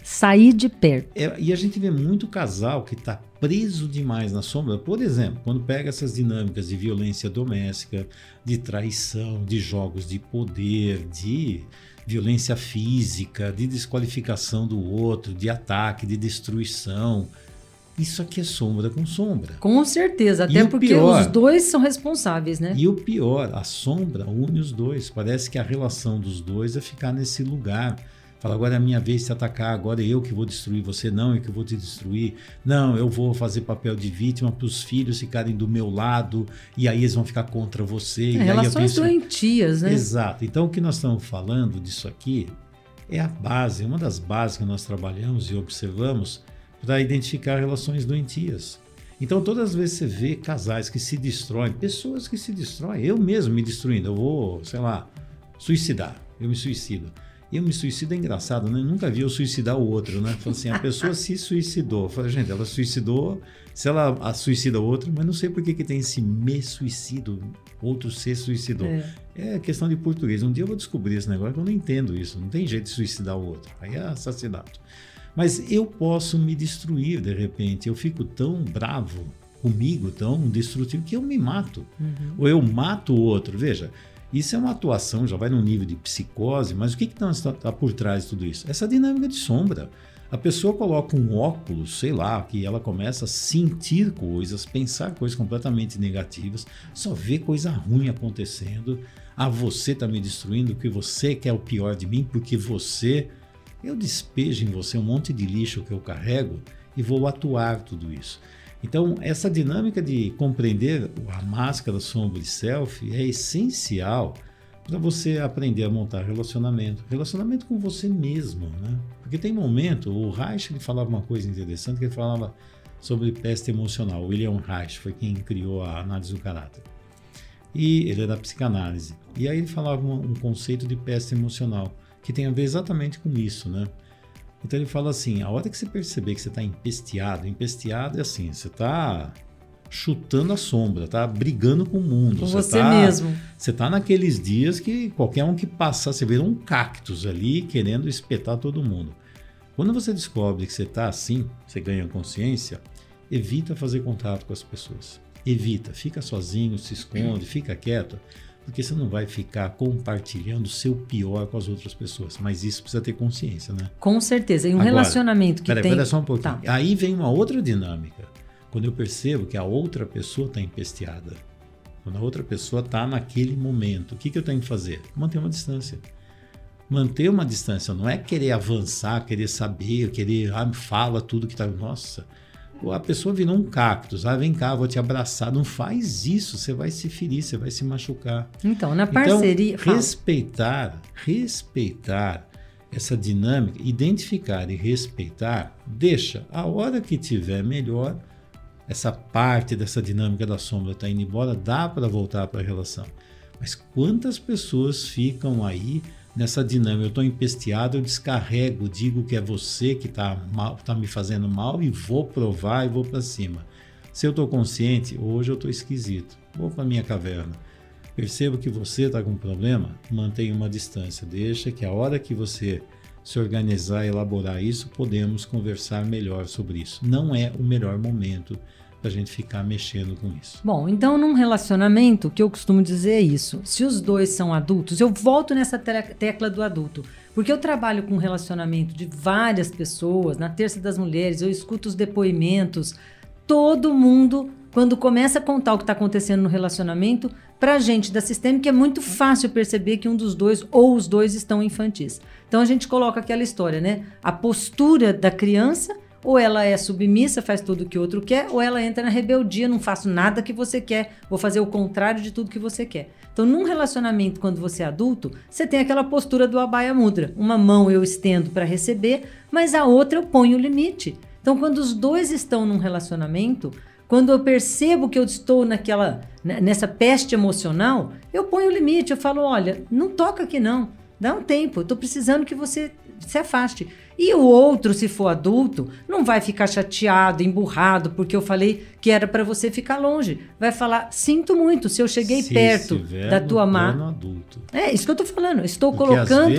sair de perto. E a gente vê muito casal que está preso demais na sombra. Por exemplo, quando pega essas dinâmicas de violência doméstica, de traição, de jogos de poder, de violência física, de desqualificação do outro, de ataque, de destruição. Isso aqui é sombra com sombra. Com certeza, até porque os dois são responsáveis, né? E o pior, a sombra une os dois. Parece que a relação dos dois é ficar nesse lugar. Fala, agora é a minha vez de te atacar, agora é eu que vou destruir você, não, eu que vou te destruir. Não, eu vou fazer papel de vítima para os filhos ficarem do meu lado e aí eles vão ficar contra você. E relações doentias, né? Exato. Então, o que nós estamos falando disso aqui é a base, uma das bases que nós trabalhamos e observamos para identificar relações doentias. Então, todas as vezes você vê casais que se destroem, pessoas que se destroem, eu mesmo me destruindo, eu vou, sei lá, suicidar, eu me suicido. Eu me suicido é engraçado, né? Eu nunca vi eu suicidar o outro, né? Falei assim, a pessoa se suicidou. Eu falei, gente, ela suicidou, se ela suicida o outro, mas não sei por que tem esse me suicido, outro se suicidou. É questão de português. Um dia eu vou descobrir esse negócio, que eu não entendo isso. Não tem jeito de suicidar o outro. Aí é assassinato. Mas eu posso me destruir, de repente. Eu fico tão bravo comigo, tão destrutivo, que eu me mato. Uhum. Ou eu mato o outro. Veja, isso é uma atuação, já vai num nível de psicose, mas o que está por trás de tudo isso? Essa dinâmica de sombra. A pessoa coloca um óculos, sei lá, que ela começa a sentir coisas, pensar coisas completamente negativas, só vê coisa ruim acontecendo. Você está me destruindo, porque você quer o pior de mim, porque eu despejo em você um monte de lixo que eu carrego e vou atuar tudo isso. Então, essa dinâmica de compreender a máscara, sombra e selfie é essencial para você aprender a montar relacionamento com você mesmo, né? Porque tem momento, o Reich ele falava uma coisa interessante, que ele falava sobre peste emocional. O William Reich foi quem criou a análise do caráter. E ele é da psicanálise. E aí ele falava um conceito de peste emocional, que tem a ver exatamente com isso, né? Então ele fala assim, a hora que você perceber que você está empesteado é assim, você está chutando a sombra, está brigando com o mundo. Com você mesmo. Você está naqueles dias que qualquer um que passar, você vê um cactus ali querendo espetar todo mundo. Quando você descobre que você está assim, você ganha consciência, evita fazer contato com as pessoas. Evita, fica sozinho, se esconde, fica quieto, porque você não vai ficar compartilhando o seu pior com as outras pessoas. Mas isso precisa ter consciência, né? Com certeza. E um relacionamento que tem... Peraí, só um pouquinho. Tá. Aí vem uma outra dinâmica. Quando eu percebo que a outra pessoa está empesteada. Quando a outra pessoa está naquele momento. O que eu tenho que fazer? Manter uma distância. Manter uma distância não é querer avançar, querer saber, querer... me fala tudo que está... Nossa... A pessoa virou um cactus, vem cá, vou te abraçar. Não faz isso, você vai se ferir, você vai se machucar. Então, na parceria... Então, respeitar essa dinâmica, identificar e respeitar, deixa, a hora que tiver melhor, essa parte dessa dinâmica da sombra está indo embora, dá para voltar para a relação. Mas quantas pessoas ficam aí nessa dinâmica? Eu estou empesteado, eu descarrego, digo que é você que está me fazendo mal e vou provar e vou para cima. Se eu estou consciente, hoje eu estou esquisito, vou para minha caverna. Percebo que você está com um problema, mantenha uma distância, deixa que a hora que você se organizar e elaborar isso, podemos conversar melhor sobre isso. Não é o melhor momento para a gente ficar mexendo com isso. Bom, então num relacionamento, o que eu costumo dizer é isso. Se os dois são adultos, eu volto nessa tecla do adulto. Porque eu trabalho com relacionamento de várias pessoas, na Terça das Mulheres, eu escuto os depoimentos. Todo mundo, quando começa a contar o que está acontecendo no relacionamento, para a gente da Sistêmica é muito fácil perceber que um dos dois ou os dois estão infantis. Então a gente coloca aquela história, né? A postura da criança... Ou ela é submissa, faz tudo o que o outro quer, ou ela entra na rebeldia, não faço nada que você quer, vou fazer o contrário de tudo que você quer. Então, num relacionamento, quando você é adulto, você tem aquela postura do Abhaya Mudra. Uma mão eu estendo para receber, mas a outra eu ponho o limite. Então, quando os dois estão num relacionamento, quando eu percebo que eu estou nessa peste emocional, eu ponho o limite, eu falo, olha, não toca aqui não, dá um tempo, eu estou precisando que você se afaste. E o outro, se for adulto, não vai ficar chateado, emburrado, porque eu falei que era para você ficar longe. Vai falar, sinto muito, se eu cheguei perto da tua adulto. É isso que eu estou falando. Estou colocando...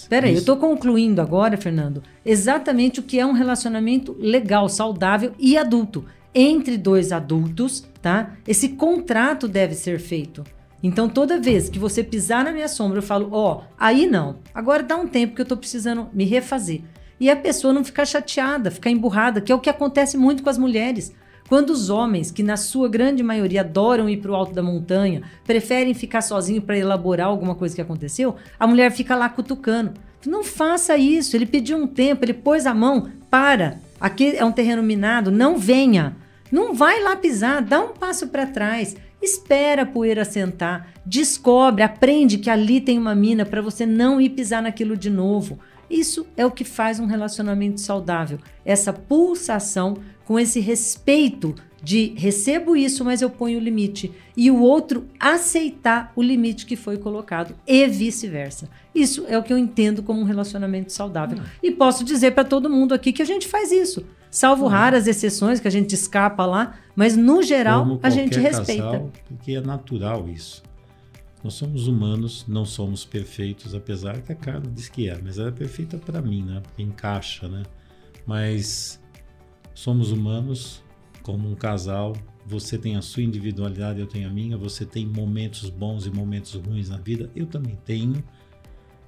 Peraí, eu estou concluindo agora, Fernando, exatamente o que é um relacionamento legal, saudável e adulto. Entre dois adultos, tá? Esse contrato deve ser feito. Então, toda vez que você pisar na minha sombra, eu falo, aí não. Agora dá um tempo que eu tô precisando me refazer. E a pessoa não ficar chateada, ficar emburrada, que é o que acontece muito com as mulheres. Quando os homens, que na sua grande maioria adoram ir para o alto da montanha, preferem ficar sozinho para elaborar alguma coisa que aconteceu, a mulher fica lá cutucando. Não faça isso, ele pediu um tempo, ele pôs a mão, para. Aqui é um terreno minado, não venha. Não vai lá pisar, dá um passo para trás. Espera a poeira assentar, descobre, aprende que ali tem uma mina para você não ir pisar naquilo de novo. Isso é o que faz um relacionamento saudável. Essa pulsação com esse respeito de recebo isso, mas eu ponho o limite. E o outro aceitar o limite que foi colocado e vice-versa. Isso é o que eu entendo como um relacionamento saudável. E posso dizer para todo mundo aqui que a gente faz isso. Salvo raras exceções que a gente escapa lá, mas no geral a gente respeita. Casal, porque é natural isso. Nós somos humanos, não somos perfeitos, apesar que a Carla diz que é, mas ela é perfeita para mim, né? Porque encaixa, né? Mas somos humanos, como um casal, você tem a sua individualidade, eu tenho a minha, você tem momentos bons e momentos ruins na vida, eu também tenho.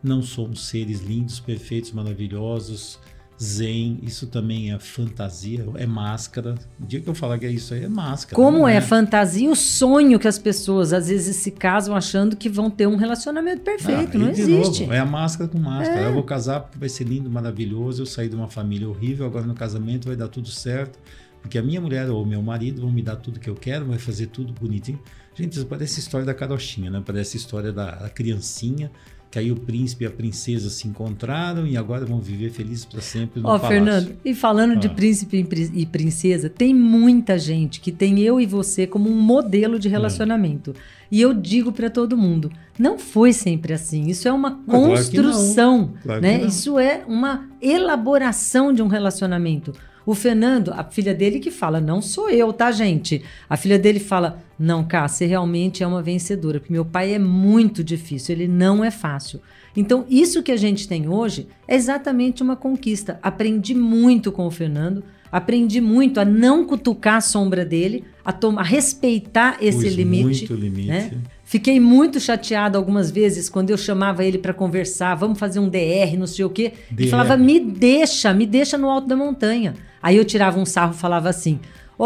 Não somos seres lindos, perfeitos, maravilhosos, zen, isso também é fantasia, é máscara. O dia que eu falar que é isso aí, é máscara. Como é fantasia, o sonho que as pessoas às vezes se casam achando que vão ter um relacionamento perfeito, não existe. Novo, é a máscara com máscara. Eu vou casar porque vai ser lindo, maravilhoso, eu saí de uma família horrível, agora no casamento vai dar tudo certo, porque a minha mulher ou o meu marido vão me dar tudo que eu quero, vai fazer tudo bonitinho. Gente, isso parece a história da carochinha, né? Parece a história da criancinha, que aí o príncipe e a princesa se encontraram e agora vão viver felizes para sempre no palácio. Fernando, e falando de príncipe e princesa, tem muita gente que tem eu e você como um modelo de relacionamento. E eu digo para todo mundo, não foi sempre assim. Isso é uma construção, claro né? Isso é uma elaboração de um relacionamento. O Fernando, a filha dele que fala, não sou eu, tá, gente? A filha dele fala, não, Cá, você realmente é uma vencedora, porque meu pai é muito difícil, ele não é fácil. Então, isso que a gente tem hoje é exatamente uma conquista. Aprendi muito com o Fernando, aprendi muito a não cutucar a sombra dele, a respeitar esse limite. Muito limite. Né? Fiquei muito chateada algumas vezes quando eu chamava ele para conversar, vamos fazer um DR, não sei o quê. Ele falava, me deixa no alto da montanha. Aí eu tirava um sarro e falava assim,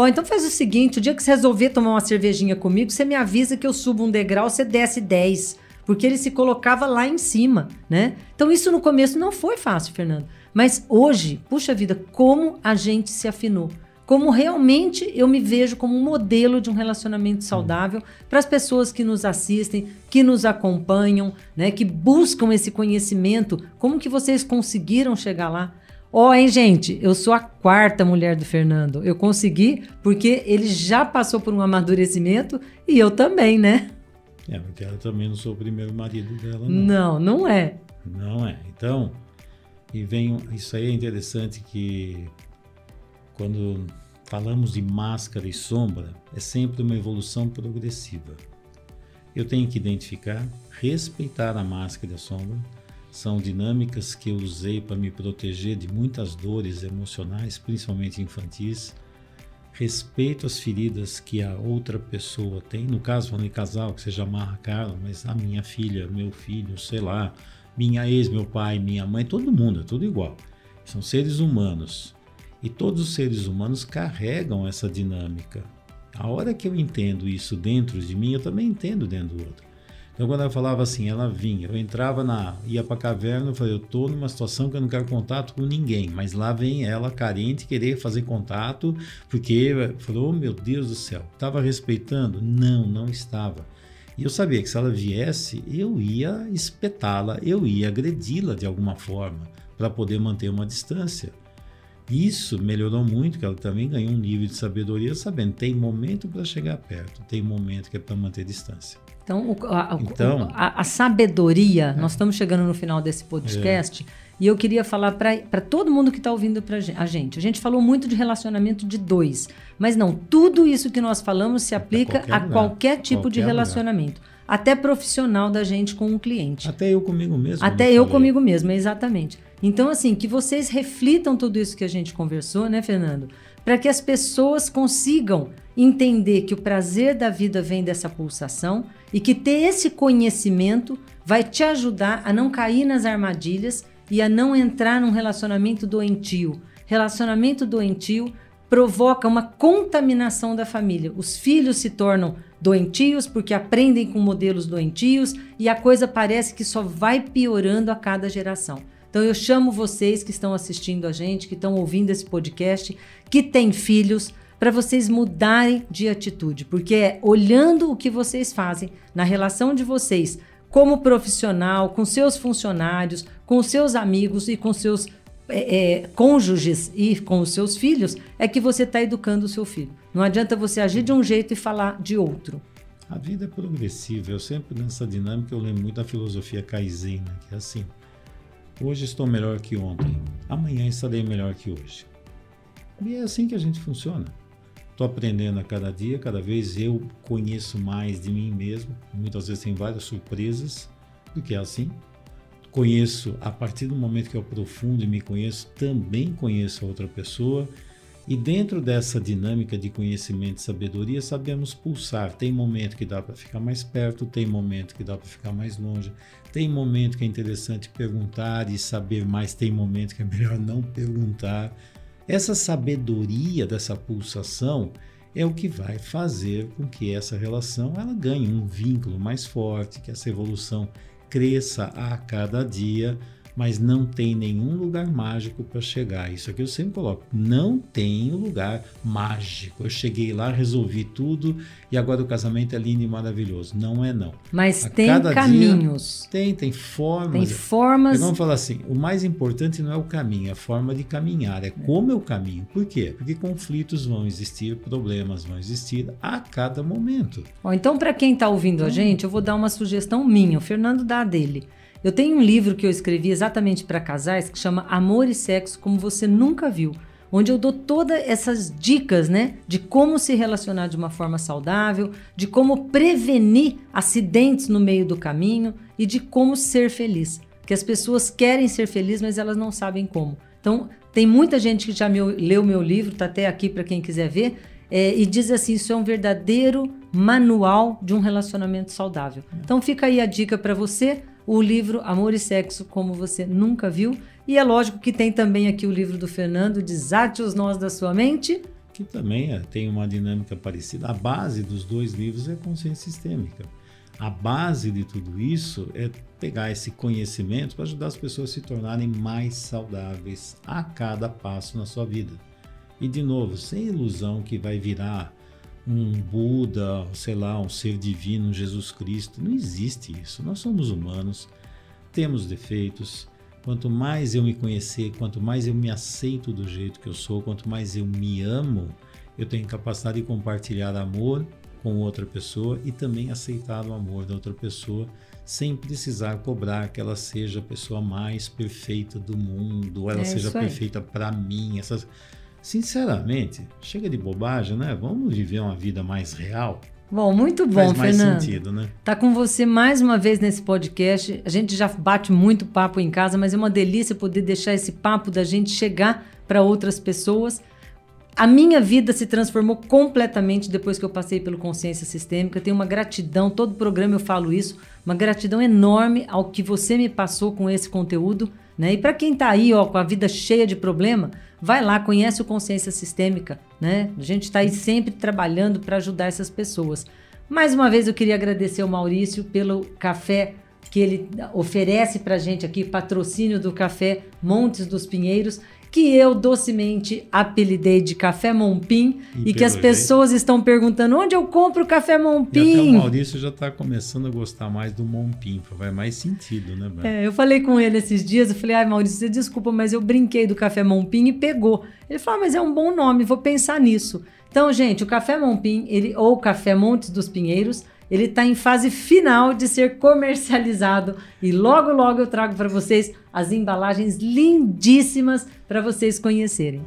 então faz o seguinte, o dia que você resolver tomar uma cervejinha comigo, você me avisa que eu subo um degrau, você desce 10. Porque ele se colocava lá em cima, né? Então isso no começo não foi fácil, Fernando. Mas hoje, puxa vida, como a gente se afinou. Como realmente eu me vejo como um modelo de um relacionamento saudável para as pessoas que nos assistem, que nos acompanham, né, que buscam esse conhecimento. Como que vocês conseguiram chegar lá? Hein, gente, eu sou a 4ª mulher do Fernando. Eu consegui porque ele já passou por um amadurecimento e eu também, né? Porque ela também não sou o primeiro marido dela, não. Não, não é. Não é. Então, isso aí é interessante que quando falamos de máscara e sombra, é sempre uma evolução progressiva. Eu tenho que identificar, respeitar a máscara e a sombra. São dinâmicas que eu usei para me proteger de muitas dores emocionais, principalmente infantis. Respeito as feridas que a outra pessoa tem. No caso, falando de casal, que seja amarra cara, mas a minha filha, meu filho, sei lá, minha ex, meu pai, minha mãe, todo mundo, é tudo igual. São seres humanos. E todos os seres humanos carregam essa dinâmica. A hora que eu entendo isso dentro de mim, eu também entendo dentro do outro. Então, quando ela falava assim, ela vinha, eu ia para a caverna, eu falei, eu estou numa situação que eu não quero contato com ninguém, mas lá vem ela, carente, querer fazer contato, porque falou, meu Deus do céu, estava respeitando? Não estava. E eu sabia que se ela viesse, eu ia espetá-la, eu ia agredi-la de alguma forma, para poder manter uma distância. Isso melhorou muito, que ela também ganhou um nível de sabedoria, sabendo, tem momento para chegar perto, tem momento que é para manter distância. Então, a sabedoria, nós estamos chegando no final desse podcast, e eu queria falar para todo mundo que está ouvindo a gente. A gente falou muito de relacionamento de 2, mas não, tudo isso que nós falamos se aplica a qualquer tipo de relacionamento. Até profissional da gente com um cliente. Até eu comigo mesmo. Até eu comigo mesmo, exatamente. Então, assim, que vocês reflitam tudo isso que a gente conversou, né, Fernando? Para que as pessoas consigam entender que o prazer da vida vem dessa pulsação e que ter esse conhecimento vai te ajudar a não cair nas armadilhas e a não entrar num relacionamento doentio. Relacionamento doentio provoca uma contaminação da família. Os filhos se tornam doentios porque aprendem com modelos doentios e a coisa parece que só vai piorando a cada geração. Então eu chamo vocês que estão assistindo a gente, que estão ouvindo esse podcast, que têm filhos, para vocês mudarem de atitude, porque é olhando o que vocês fazem na relação de vocês como profissional, com seus funcionários, com seus amigos e com seus cônjuges e com os seus filhos, é que você está educando o seu filho. Não adianta você agir de um jeito e falar de outro. A vida é progressiva. Eu sempre, nessa dinâmica, eu lembro muito da filosofia Kaizen, né? Que é assim, hoje estou melhor que ontem, amanhã estarei melhor que hoje. E é assim que a gente funciona. Estou aprendendo a cada dia, cada vez eu conheço mais de mim mesmo, muitas vezes tem várias surpresas, porque é assim. Conheço, a partir do momento que eu aprofundo e me conheço, também conheço a outra pessoa, e dentro dessa dinâmica de conhecimento e sabedoria, sabemos pulsar. Tem momento que dá para ficar mais perto, tem momento que dá para ficar mais longe, tem momento que é interessante perguntar e saber mais, tem momento que é melhor não perguntar. Essa sabedoria dessa pulsação é o que vai fazer com que essa relação ela ganhe um vínculo mais forte, que essa evolução cresça a cada dia, mas não tem nenhum lugar mágico para chegar. Isso aqui eu sempre coloco, não tem lugar mágico. Eu cheguei lá, resolvi tudo e agora o casamento é lindo e maravilhoso. Não é não. Mas tem caminhos. Tem formas. Tem formas. Vamos falar assim, o mais importante não é o caminho, é a forma de caminhar, é como eu caminho. Por quê? Porque conflitos vão existir, problemas vão existir a cada momento. Então, para quem está ouvindo a gente, eu vou dar uma sugestão minha, o Fernando dá a dele. Eu tenho um livro que eu escrevi exatamente para casais que chama Amor e Sexo Como Você Nunca Viu, onde eu dou todas essas dicas, né, de como se relacionar de uma forma saudável, de como prevenir acidentes no meio do caminho e de como ser feliz. Que as pessoas querem ser felizes, mas elas não sabem como. Então, tem muita gente que já leu meu livro, está até aqui para quem quiser ver, e diz assim, isso é um verdadeiro manual de um relacionamento saudável. Então, fica aí a dica para você, o livro Amor e Sexo Como Você Nunca Viu. E é lógico que tem também aqui o livro do Fernando, Desate os Nós da Sua Mente. Que também tem uma dinâmica parecida. A base dos dois livros é consciência sistêmica. A base de tudo isso é pegar esse conhecimento para ajudar as pessoas a se tornarem mais saudáveis a cada passo na sua vida. E, de novo, sem ilusão que vai virar um Buda, sei lá, um ser divino, um Jesus Cristo. Não existe isso. Nós somos humanos, temos defeitos. Quanto mais eu me conhecer, quanto mais eu me aceito do jeito que eu sou, quanto mais eu me amo, eu tenho capacidade de compartilhar amor com outra pessoa e também aceitar o amor da outra pessoa sem precisar cobrar que ela seja a pessoa mais perfeita do mundo, ou ela seja perfeita para mim. Sinceramente, chega de bobagem, né? Vamos viver uma vida mais real. Bom, muito bom, Faz mais Fernando. sentido, né? Tá com você mais uma vez nesse podcast. A gente já bate muito papo em casa, mas é uma delícia poder deixar esse papo da gente chegar para outras pessoas. A minha vida se transformou completamente depois que eu passei pelo Consciência Sistêmica. Tenho uma gratidão, todo programa eu falo isso, uma gratidão enorme ao que você me passou com esse conteúdo, né? E para quem tá aí, ó, com a vida cheia de problema, vai lá, conhece o Consciência Sistêmica, né? A gente está aí sempre trabalhando para ajudar essas pessoas. Mais uma vez eu queria agradecer ao Maurício pelo café que ele oferece para a gente aqui, patrocínio do Café Montes dos Pinheiros, que eu docemente apelidei de Café Monpim e que as pessoas estão perguntando onde eu compro o Café Monpim. E até o Maurício já está começando a gostar mais do Monpim, vai mais sentido, né? Eu falei com ele esses dias, eu falei, ai Maurício, você desculpa, mas eu brinquei do Café Monpim e pegou. Ele falou, mas é um bom nome, vou pensar nisso. Então, gente, o Café Monpim, ou Café Montes dos Pinheiros, ele está em fase final de ser comercializado e logo, logo eu trago para vocês as embalagens lindíssimas para vocês conhecerem.